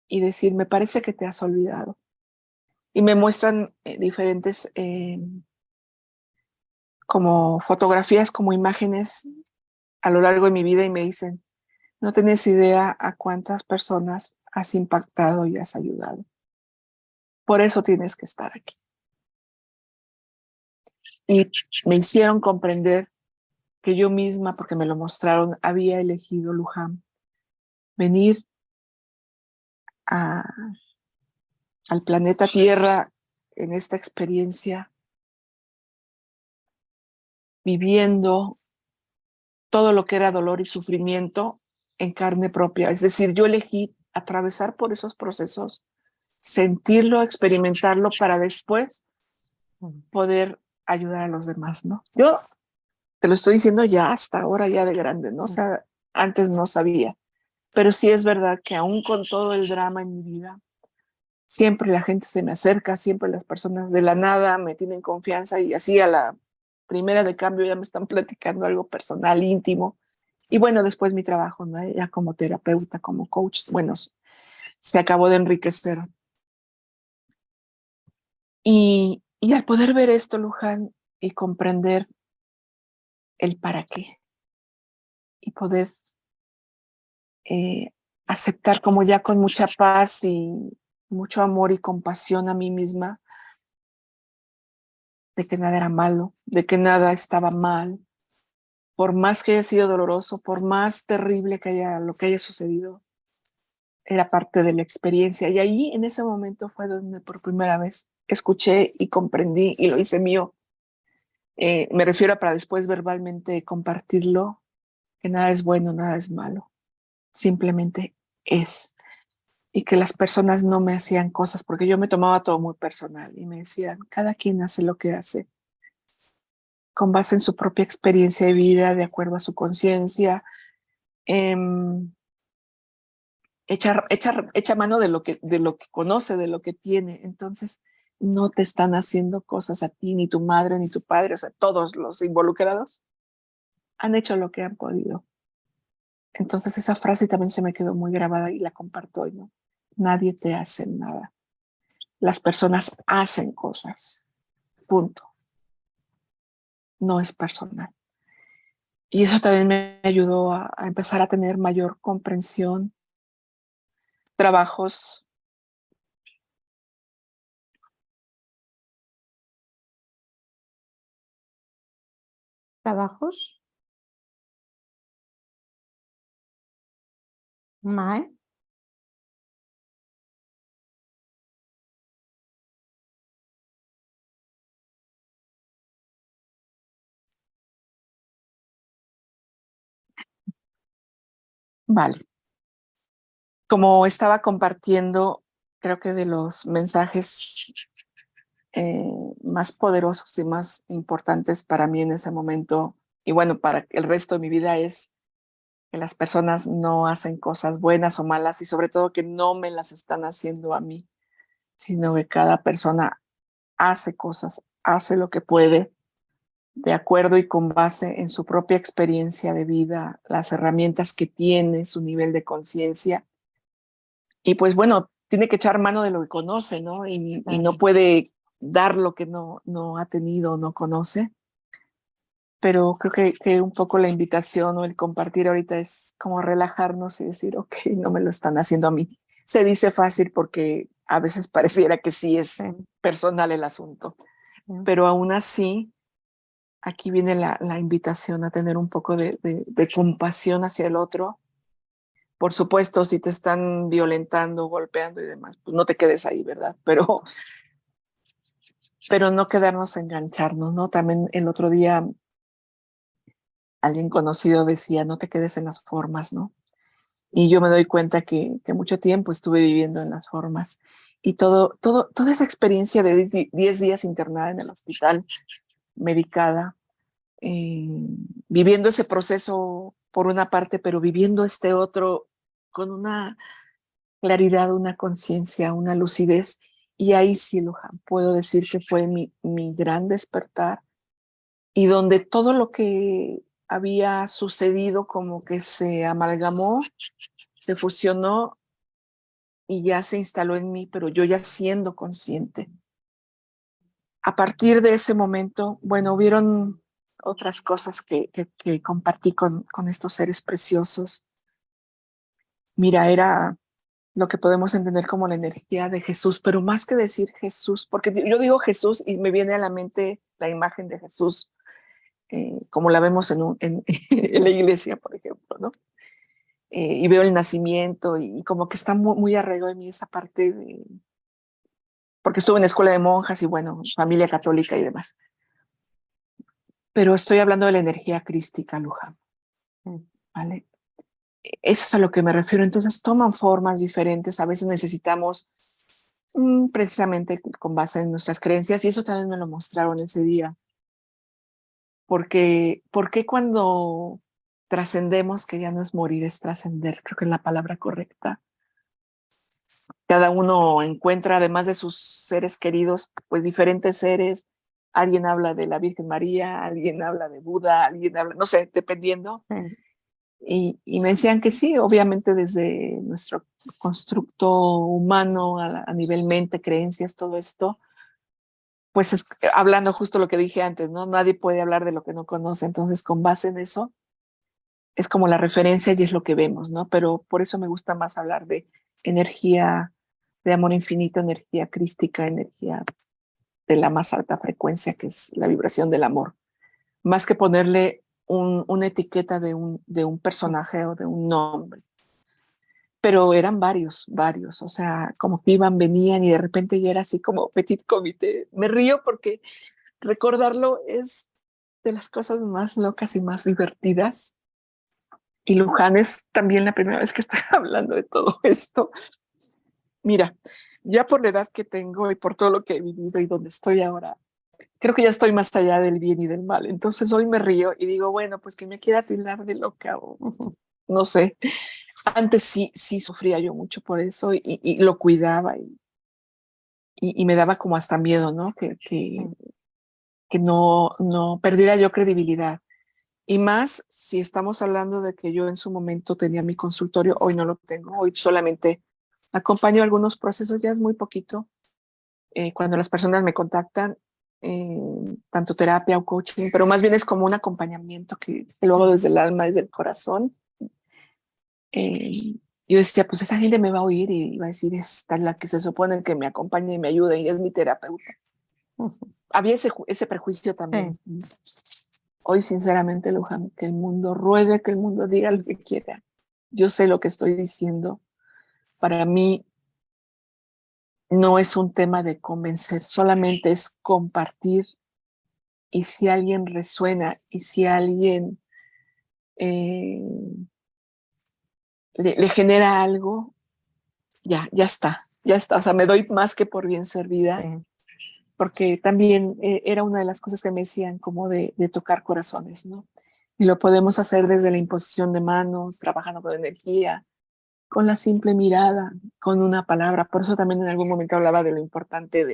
y decir, me parece que te has olvidado. Y me muestran diferentes como fotografías, como imágenes a lo largo de mi vida y me dicen, no tienes idea a cuántas personas has impactado y has ayudado. Por eso tienes que estar aquí. Y me hicieron comprender que yo misma, porque me lo mostraron, había elegido Luján, venir a, al planeta Tierra en esta experiencia, viviendo todo lo que era dolor y sufrimiento en carne propia. Es decir, yo elegí atravesar por esos procesos, sentirlo, experimentarlo para después poder ayudar a los demás, ¿no? Yo te lo estoy diciendo ya hasta ahora, ya de grande, ¿no? O sea, antes no sabía, pero sí es verdad que aún con todo el drama en mi vida, siempre la gente se me acerca, siempre las personas de la nada me tienen confianza y así a la primera de cambio ya me están platicando algo personal, íntimo. Y bueno, después mi trabajo, ¿no? Ya como terapeuta, como coach, bueno, se acabó de enriquecer. Y al poder ver esto, Luján, y comprender el para qué, y poder aceptar como ya con mucha paz y mucho amor y compasión a mí misma, de que nada era malo, de que nada estaba mal, por más que haya sido doloroso, por más terrible que haya lo que haya sucedido, era parte de la experiencia. Y allí, en ese momento, fue donde por primera vez escuché y comprendí y lo hice mío. Me refiero a para después verbalmente compartirlo, que nada es bueno, nada es malo, simplemente es. Y que las personas no me hacían cosas, porque yo me tomaba todo muy personal y me decían, cada quien hace lo que hace con base en su propia experiencia de vida, de acuerdo a su conciencia, eh, echa mano de lo que conoce, de lo que tiene. Entonces, no te están haciendo cosas a ti, ni tu madre, ni tu padre, o sea, todos los involucrados han hecho lo que han podido. Entonces, esa frase también se me quedó muy grabada y la comparto hoy, ¿no? Nadie te hace nada. Las personas hacen cosas, punto. No es personal. Y eso también me ayudó a empezar a tener mayor comprensión, trabajos. ¿Trabajos? Mae. Vale. Como estaba compartiendo, creo que de los mensajes más poderosos y más importantes para mí en ese momento, y bueno, para el resto de mi vida, es que las personas no hacen cosas buenas o malas y sobre todo que no me las están haciendo a mí, sino que cada persona hace cosas, hace lo que puede de acuerdo y con base en su propia experiencia de vida, las herramientas que tiene, su nivel de conciencia. Y pues bueno, tiene que echar mano de lo que conoce, ¿no? Y no puede dar lo que no ha tenido, no conoce. Pero creo que un poco la invitación o el compartir ahorita es como relajarnos y decir, ok, no me lo están haciendo a mí. Se dice fácil porque a veces pareciera que sí es personal el asunto, pero aún así, aquí viene la invitación a tener un poco de compasión hacia el otro. Por supuesto, si te están violentando, golpeando y demás, pues no te quedes ahí, ¿verdad? Pero no quedarnos a engancharnos, ¿no? También el otro día alguien conocido decía, no te quedes en las formas, ¿no? Y yo me doy cuenta que mucho tiempo estuve viviendo en las formas y toda esa experiencia de 10 días internada en el hospital, medicada, eh, viviendo ese proceso por una parte, pero viviendo este otro con una claridad, una conciencia, una lucidez. Y ahí sí, Luján, puedo decir que fue mi gran despertar y donde todo lo que había sucedido como que se amalgamó, se fusionó y ya se instaló en mí, pero yo ya siendo consciente. A partir de ese momento, bueno, hubieron otras cosas que compartí con estos seres preciosos. Mira, era lo que podemos entender como la energía de Jesús, pero más que decir Jesús, porque yo digo Jesús y me viene a la mente la imagen de Jesús, como la vemos en la iglesia, por ejemplo, ¿no? Y veo el nacimiento y como que está muy arraigado en mí esa parte de, porque estuve en escuela de monjas y bueno, familia católica y demás. Pero estoy hablando de la energía crística, Luján, ¿vale? Eso es a lo que me refiero. Entonces toman formas diferentes. A veces necesitamos precisamente con base en nuestras creencias y eso también me lo mostraron ese día. Porque cuando trascendemos, que ya no es morir, es trascender, creo que es la palabra correcta. Cada uno encuentra, además de sus seres queridos, pues diferentes seres. Alguien habla de la Virgen María, alguien habla de Buda, alguien habla, no sé, dependiendo. Sí. Y me decían que sí, obviamente desde nuestro constructo humano a nivel mente, creencias, todo esto, pues hablando justo lo que dije antes, ¿no? Nadie puede hablar de lo que no conoce, entonces con base en eso es como la referencia y es lo que vemos, ¿no? Pero por eso me gusta más hablar de energía de amor infinito, energía crística, energía de la más alta frecuencia, que es la vibración del amor, más que ponerle una etiqueta de un personaje o de un nombre. Pero eran varios, o sea, como que iban, venían y de repente ya era así como petit comité. Me río porque recordarlo es de las cosas más locas y más divertidas. Y Luján es también la primera vez que estoy hablando de todo esto. Mira, ya por la edad que tengo y por todo lo que he vivido y donde estoy ahora, creo que ya estoy más allá del bien y del mal. Entonces hoy me río y digo, bueno, pues que me quiera tildar de loca o no sé. Antes sí sufría yo mucho por eso y lo cuidaba y me daba como hasta miedo, ¿no? Que no perdiera yo credibilidad. Y más si estamos hablando de que yo en su momento tenía mi consultorio, hoy no lo tengo, hoy solamente acompaño algunos procesos, ya es muy poquito. Cuando las personas me contactan, tanto terapia o coaching, pero más bien es como un acompañamiento que lo hago desde el alma, desde el corazón. Eh, yo decía, pues esa gente me va a oír y va a decir, esta es la que se supone que me acompaña y me ayuda y es mi terapeuta. Había ese prejuicio también. Sí. Hoy, sinceramente, Luján, que el mundo ruede, que el mundo diga lo que quiera. Yo sé lo que estoy diciendo. Para mí no es un tema de convencer, solamente es compartir. Y si alguien resuena y si alguien eh, le genera algo, ya está, ya está. O sea, me doy más que por bien servida, Sí. porque también era una de las cosas que me decían como de tocar corazones, ¿no? Y lo podemos hacer desde la imposición de manos, trabajando con energía, con la simple mirada, con una palabra. Por eso también en algún momento hablaba de lo importante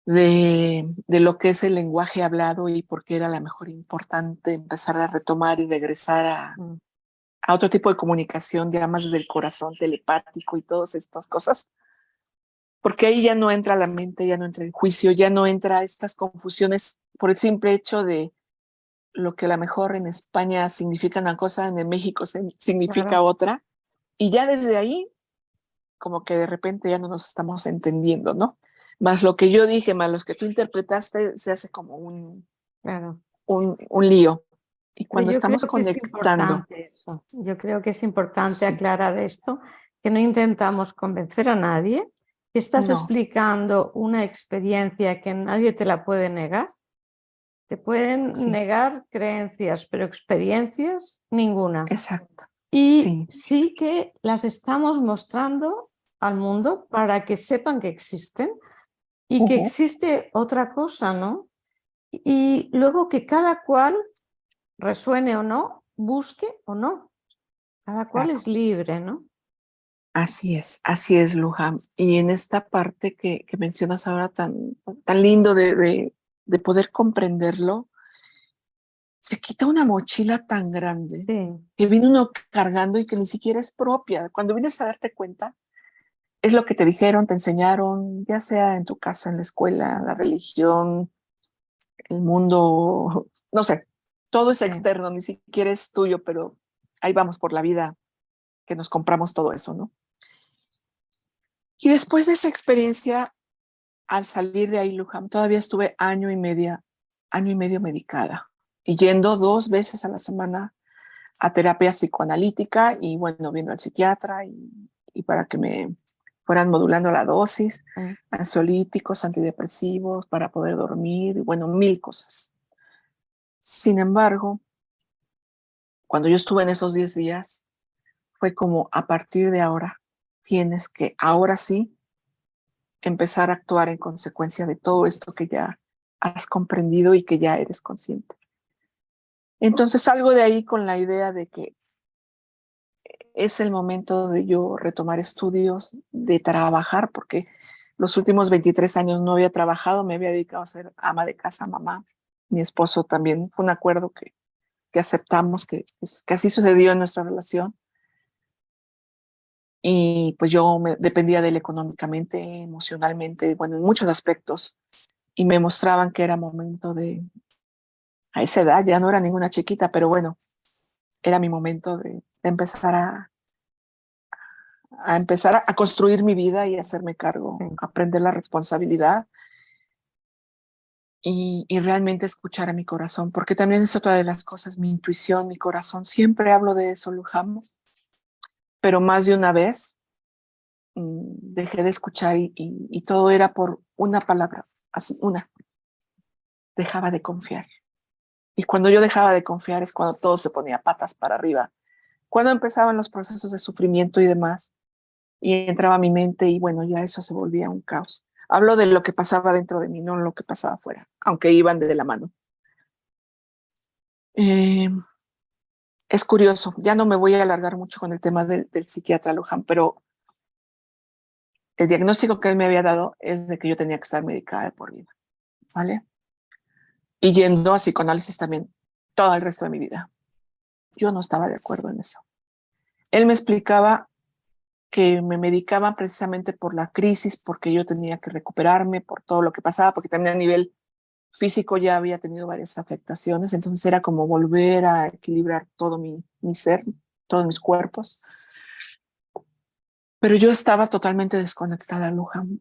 de lo que es el lenguaje hablado y por qué era la mejor importante empezar a retomar y regresar a otro tipo de comunicación, ya más del corazón telepático y todas estas cosas. Porque ahí ya no entra la mente, ya no entra el juicio, ya no entra estas confusiones por el simple hecho de lo que a lo mejor en España significa una cosa, en México significa Claro. otra. Y ya desde ahí, como que de repente ya no nos estamos entendiendo, ¿no? Más lo que yo dije, más los que tú interpretaste, se hace como Claro. un lío. Y Pero cuando yo creo estamos que es conectando, importante eso. Yo creo que es importante sí, aclarar esto, que no intentamos convencer a nadie, que estás no, explicando una experiencia que nadie te la puede negar. Te pueden sí, negar creencias, pero experiencias ninguna. exacto, Y sí, sí que las estamos mostrando al mundo para que sepan que existen y que existe otra cosa, ¿no? y luego que cada cual, resuene o no, busque o no. Cada cual Claro. es libre, ¿no? Así es, Luján. Y en esta parte que mencionas ahora tan lindo de poder comprenderlo, se quita una mochila tan grande Sí, que viene uno cargando y que ni siquiera es propia. Cuando vienes a darte cuenta, es lo que te dijeron, te enseñaron, ya sea en tu casa, en la escuela, la religión, el mundo, no sé, todo es sí. externo, ni siquiera es tuyo, pero ahí vamos por la vida que nos compramos todo eso, ¿no? Y después de esa experiencia, al salir de ahí, Luján, todavía estuve año y medio medicada y yendo 2 veces a la semana a terapia psicoanalítica y bueno, viendo al psiquiatra y para que me fueran modulando la dosis, Mm. ansiolíticos, antidepresivos, para poder dormir y bueno, mil cosas. Sin embargo, cuando yo estuve en esos 10 días, fue como a partir de ahora, tienes que, ahora sí, empezar a actuar en consecuencia de todo esto que ya has comprendido y que ya eres consciente. Entonces salgo de ahí con la idea de que es el momento de yo retomar estudios, de trabajar, porque los últimos 23 años no había trabajado, me había dedicado a ser ama de casa, mamá. Mi esposo también fue un acuerdo que aceptamos, que así sucedió en nuestra relación. Y pues yo dependía de él económicamente, emocionalmente, bueno, en muchos aspectos. Y me mostraban que era momento a esa edad, ya no era ninguna chiquita, pero bueno, era mi momento de empezar a empezar a construir mi vida y hacerme cargo, Sí. aprender la responsabilidad y realmente escuchar a mi corazón, porque también es otra de las cosas, mi intuición, mi corazón, siempre hablo de eso, Luján, pero más de una vez dejé de escuchar y todo era por una palabra, así, una, dejaba de confiar. Y cuando yo dejaba de confiar es cuando todo se ponía patas para arriba, cuando empezaban los procesos de sufrimiento y demás, y entraba a mi mente y bueno, ya eso se volvía un caos. Hablo de lo que pasaba dentro de mí, no lo que pasaba afuera, aunque iban de la mano. Eh, es curioso, ya no me voy a alargar mucho con el tema del psiquiatra Luján, pero el diagnóstico que él me había dado es de que yo tenía que estar medicada de por vida, ¿vale? Y yendo a psicoanálisis también todo el resto de mi vida. Yo no estaba de acuerdo en eso. Él me explicaba que me medicaban precisamente por la crisis, porque yo tenía que recuperarme, por todo lo que pasaba, porque también a nivel físico ya había tenido varias afectaciones, entonces era como volver a equilibrar todo mi ser, todos mis cuerpos. Pero yo estaba totalmente desconectada, Luján.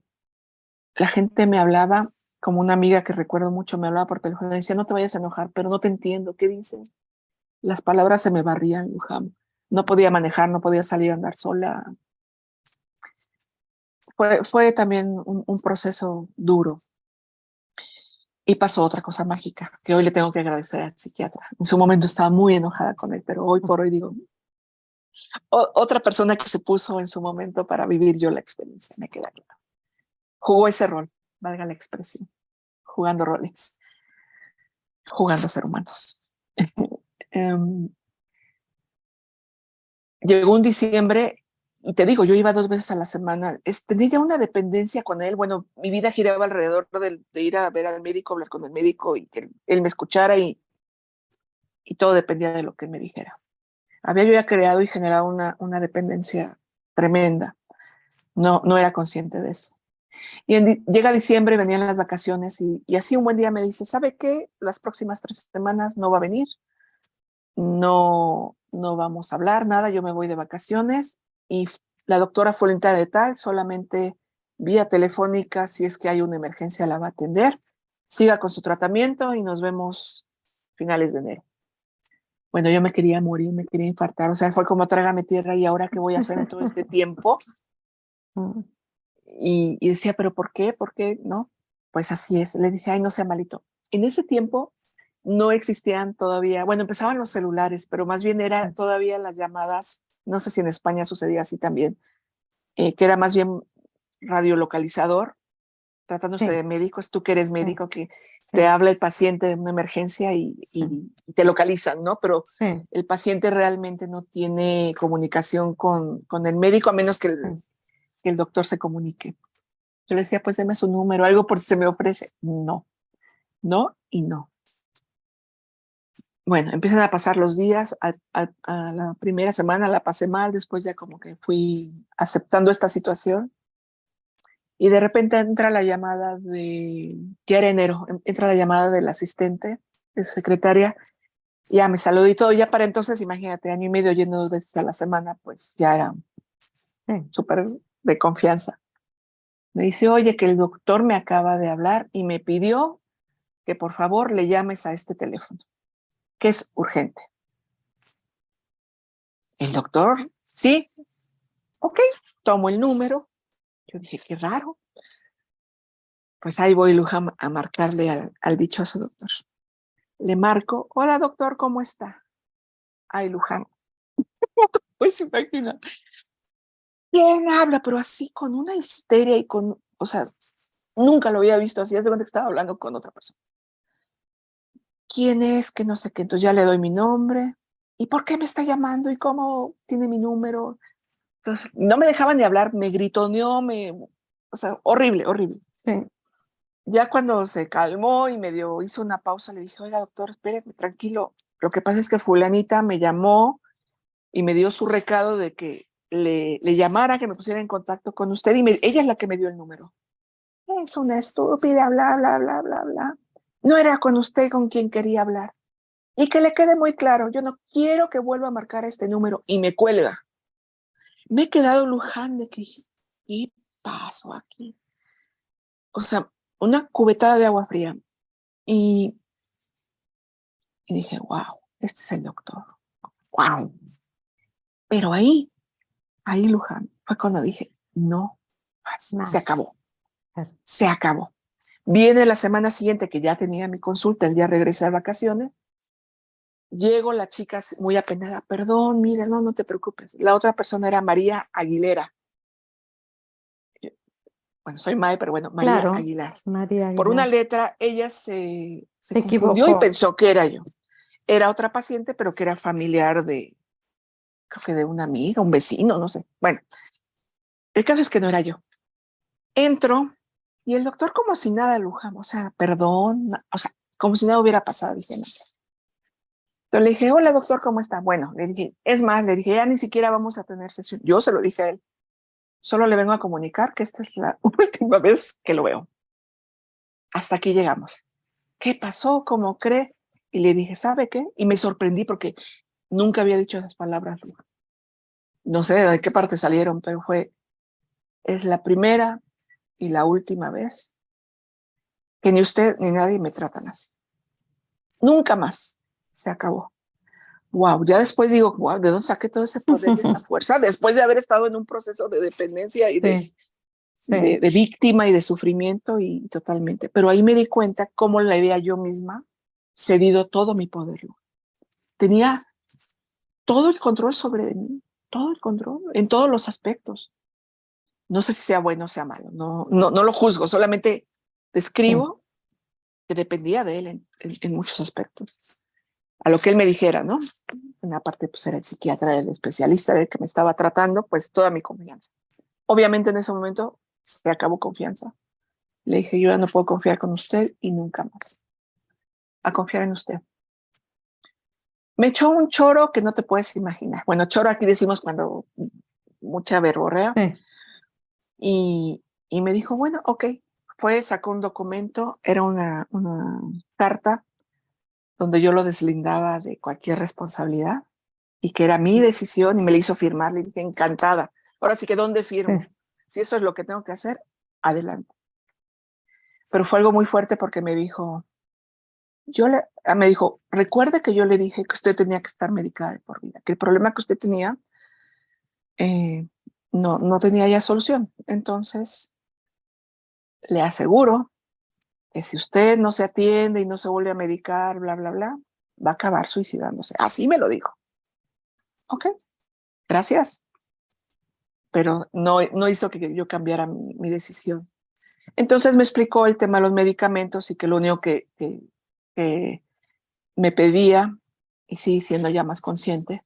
La gente me hablaba, como una amiga que recuerdo mucho, me hablaba por teléfono y decía, no te vayas a enojar, pero no te entiendo, ¿qué dices? Las palabras se me barrían, Luján. No podía manejar, no podía salir a andar sola. Fue también un proceso duro. Y pasó otra cosa mágica, que hoy le tengo que agradecer al psiquiatra. En su momento estaba muy enojada con él, pero hoy por hoy digo, otra persona que se puso en su momento para vivir yo la experiencia, me queda claro. Jugó ese rol, valga la expresión, jugando roles, jugando a ser humanos. um, Llegó un diciembre y te digo, yo iba 2 veces a la semana, tenía ya una dependencia con él, bueno, mi vida giraba alrededor de ir a ver al médico, hablar con el médico y que él me escuchara y todo dependía de lo que él me dijera. Había yo ya creado y generado una dependencia tremenda, no era consciente de eso. Y llega diciembre, venían las vacaciones y así un buen día me dice, ¿sabe qué? Las próximas 3 semanas no va a venir, no vamos a hablar nada, yo me voy de vacaciones y la doctora fulanita de tal, solamente vía telefónica, si es que hay una emergencia la va a atender, siga con su tratamiento y nos vemos finales de enero. Bueno, yo me quería morir, me quería infartar, o sea, fue como trágame tierra y ahora qué voy a hacer en todo este tiempo. Y decía, pero ¿por qué? ¿Por qué? No, pues así es. Le dije, ay, no sea malito. En ese tiempo no existían todavía, bueno, empezaban los celulares, pero más bien era todavía las llamadas, no sé si en España sucedía así también, que era más bien radiolocalizador, tratándose sí, de médicos, tú que eres sí, médico, que te sí, habla el paciente de una emergencia sí, y te localizan, ¿no? Pero sí, el paciente realmente no tiene comunicación con el médico a menos que el doctor se comunique. Yo le decía, pues deme su número, algo por si se me ofrece. No, no y no. Bueno, empiezan a pasar los días, a la primera semana la pasé mal, después ya como que fui aceptando esta situación y de repente entra la llamada ya era enero, entra la llamada del asistente, de secretaria, ya me saludó y todo, ya para entonces, imagínate, año y medio yendo 2 veces a la semana, pues ya era sí. súper de confianza. Me dice, oye, que el doctor me acaba de hablar y me pidió que por favor le llames a este teléfono, que es urgente. El doctor, sí, ok, tomo el número. Yo dije, qué raro. Pues ahí voy, Luján, a marcarle al dichoso doctor. Le marco, hola doctor, ¿cómo está? Ay, Luján, pues imagina. ¿Quién habla? Pero así con una histeria y o sea, nunca lo había visto así, es de cuenta que estaba hablando con otra persona. ¿Quién es? Que no sé qué. Entonces ya le doy mi nombre. ¿Y por qué me está llamando? ¿Y cómo tiene mi número? Entonces, no me dejaban ni hablar, me gritoneó, o sea, horrible, horrible. Sí. Ya cuando se calmó y hizo una pausa, le dije, oiga, doctor, espéreme, tranquilo. Lo que pasa es que fulanita me llamó y me dio su recado de que le llamara, que me pusiera en contacto con usted y ella es la que me dio el número. Es una estúpida, bla, bla, bla, bla, bla. No era con usted con quien quería hablar. Y que le quede muy claro, yo no quiero que vuelva a marcar este número y me cuelga. Me he quedado Luján de que, ¿qué pasó aquí? O sea, una cubetada de agua fría. Y, y dije, wow, este es el doctor. Wow. Pero ahí Luján, fue cuando dije, no, se Más. acabó, se acabó. Viene la semana siguiente que ya tenía mi consulta, el día regresé de vacaciones. Llego, la chica muy apenada, perdón, mira, no te preocupes. La otra persona era María Aguilera. Bueno, soy Mae, pero bueno, María Claro, Aguilar. María Por una Aguilar. letra, ella se Se confundió y equivocó. pensó que era yo. Era otra paciente, pero que era familiar creo que de una amiga, un vecino, no sé. Bueno, el caso es que no era yo. Entro y el doctor como si nada, Luján, o sea, perdón, o sea, como si nada hubiera pasado, dije, no. Entonces le dije, hola doctor, ¿cómo está? Bueno, le dije, es más, le dije, ya ni siquiera vamos a tener sesión. Yo se lo dije a él, solo le vengo a comunicar que esta es la última vez que lo veo. Hasta aquí llegamos. ¿Qué pasó? ¿Cómo cree? Y le dije, ¿sabe qué? Y me sorprendí porque nunca había dicho esas palabras. No sé de qué parte salieron, pero es la primera y la última vez que ni usted ni nadie me tratan así. Nunca más. Se acabó. Wow, ya después digo, wow, ¿de dónde saqué todo ese poder y esa fuerza? Después de haber estado en un proceso de dependencia y Sí, sí, de víctima y de sufrimiento y totalmente. Pero ahí me di cuenta cómo le había yo misma cedido todo mi poder. Tenía todo el control sobre mí, todo el control, en todos los aspectos. No sé si sea bueno o sea malo, no lo juzgo, solamente sí. describo que dependía de él en muchos aspectos. A lo que él me dijera, ¿no? Una parte pues era el psiquiatra, el especialista, el que me estaba tratando, pues toda mi confianza. Obviamente en ese momento se acabó confianza. Le dije, yo ya no puedo confiar con usted y nunca más. A confiar en usted. Me echó un choro que no te puedes imaginar. Bueno, choro aquí decimos cuando mucha verborrea. Sí. Y me dijo, bueno, ok. Sacó un documento, era una carta donde yo lo deslindaba de cualquier responsabilidad y que era mi decisión y me la hizo firmar. Le dije, encantada. Ahora sí que, ¿dónde firmo? Sí. Si eso es lo que tengo que hacer, adelante. Pero fue algo muy fuerte porque me dijo, recuerde que yo le dije que usted tenía que estar medicada de por vida, que el problema que usted tenía eh, no tenía ya solución. Entonces, le aseguro que si usted no se atiende y no se vuelve a medicar, bla, bla, bla, va a acabar suicidándose. Así me lo dijo. Ok, gracias. Pero no hizo que yo cambiara mi decisión. Entonces me explicó el tema de los medicamentos y que lo único que me pedía, y sí, siendo ya más consciente,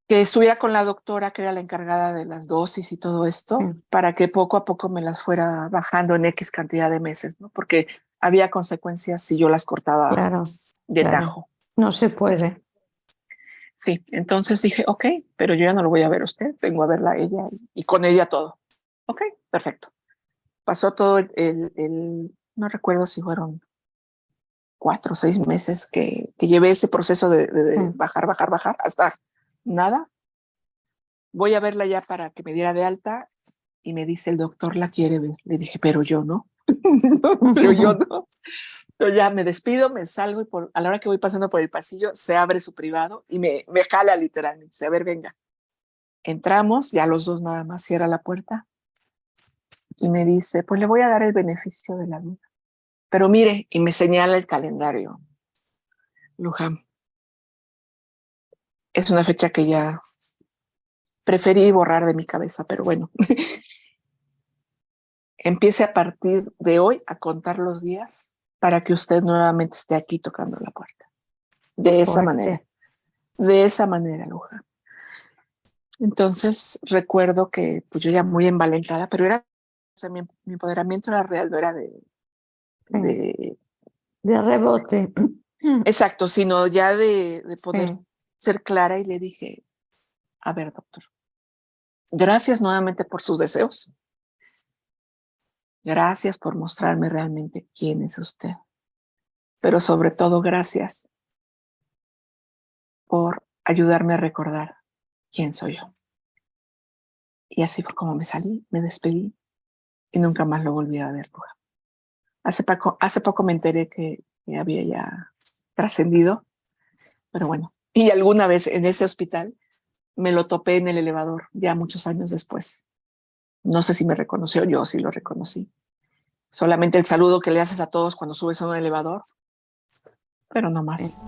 que estuviera con la doctora, que era la encargada de las dosis y todo esto, Sí, para que poco a poco me las fuera bajando en X cantidad de meses, ¿no? Porque había consecuencias si yo las cortaba claro, de claro. tajo. No se puede. Sí, entonces dije, ok, pero yo ya no lo voy a ver a usted, vengo a verla a ella y con ella todo. Ok, perfecto. Pasó todo no recuerdo si fueron 4 o 6 meses que llevé ese proceso Sí. de bajar, bajar, bajar, hasta nada. Voy a verla ya para que me diera de alta y me dice el doctor la quiere ver. Le dije, pero yo no. No, pero yo no. Yo ya me despido, me salgo y a la hora que voy pasando por el pasillo se abre su privado y me jala literalmente. Dice, a ver, venga. Entramos, ya los dos nada más, cierra la puerta y me dice, pues le voy a dar el beneficio de la duda. Pero mire, y me señala el calendario. Luján, es una fecha que ya preferí borrar de mi cabeza, pero bueno. Empiece a partir de hoy a contar los días para que usted nuevamente esté aquí tocando la puerta. De Fuerte. esa manera, Luján. Entonces recuerdo que pues yo ya muy envalentada, pero era, o sea, mi empoderamiento era real, no era Sí. de De rebote. exacto, sino ya de poder Sí. ser clara y le dije, a ver, doctor, gracias nuevamente por sus deseos. Gracias por mostrarme realmente quién es usted. Pero sobre todo, gracias por ayudarme a recordar quién soy yo. Y así fue como me salí, me despedí y nunca más lo volví a ver. Hace poco me enteré que había ya trascendido, pero bueno. Y alguna vez en ese hospital me lo topé en el elevador, ya muchos años después. No sé si me reconoció, yo sí lo reconocí. Solamente el saludo que le haces a todos cuando subes a un elevador, pero no Sí. más.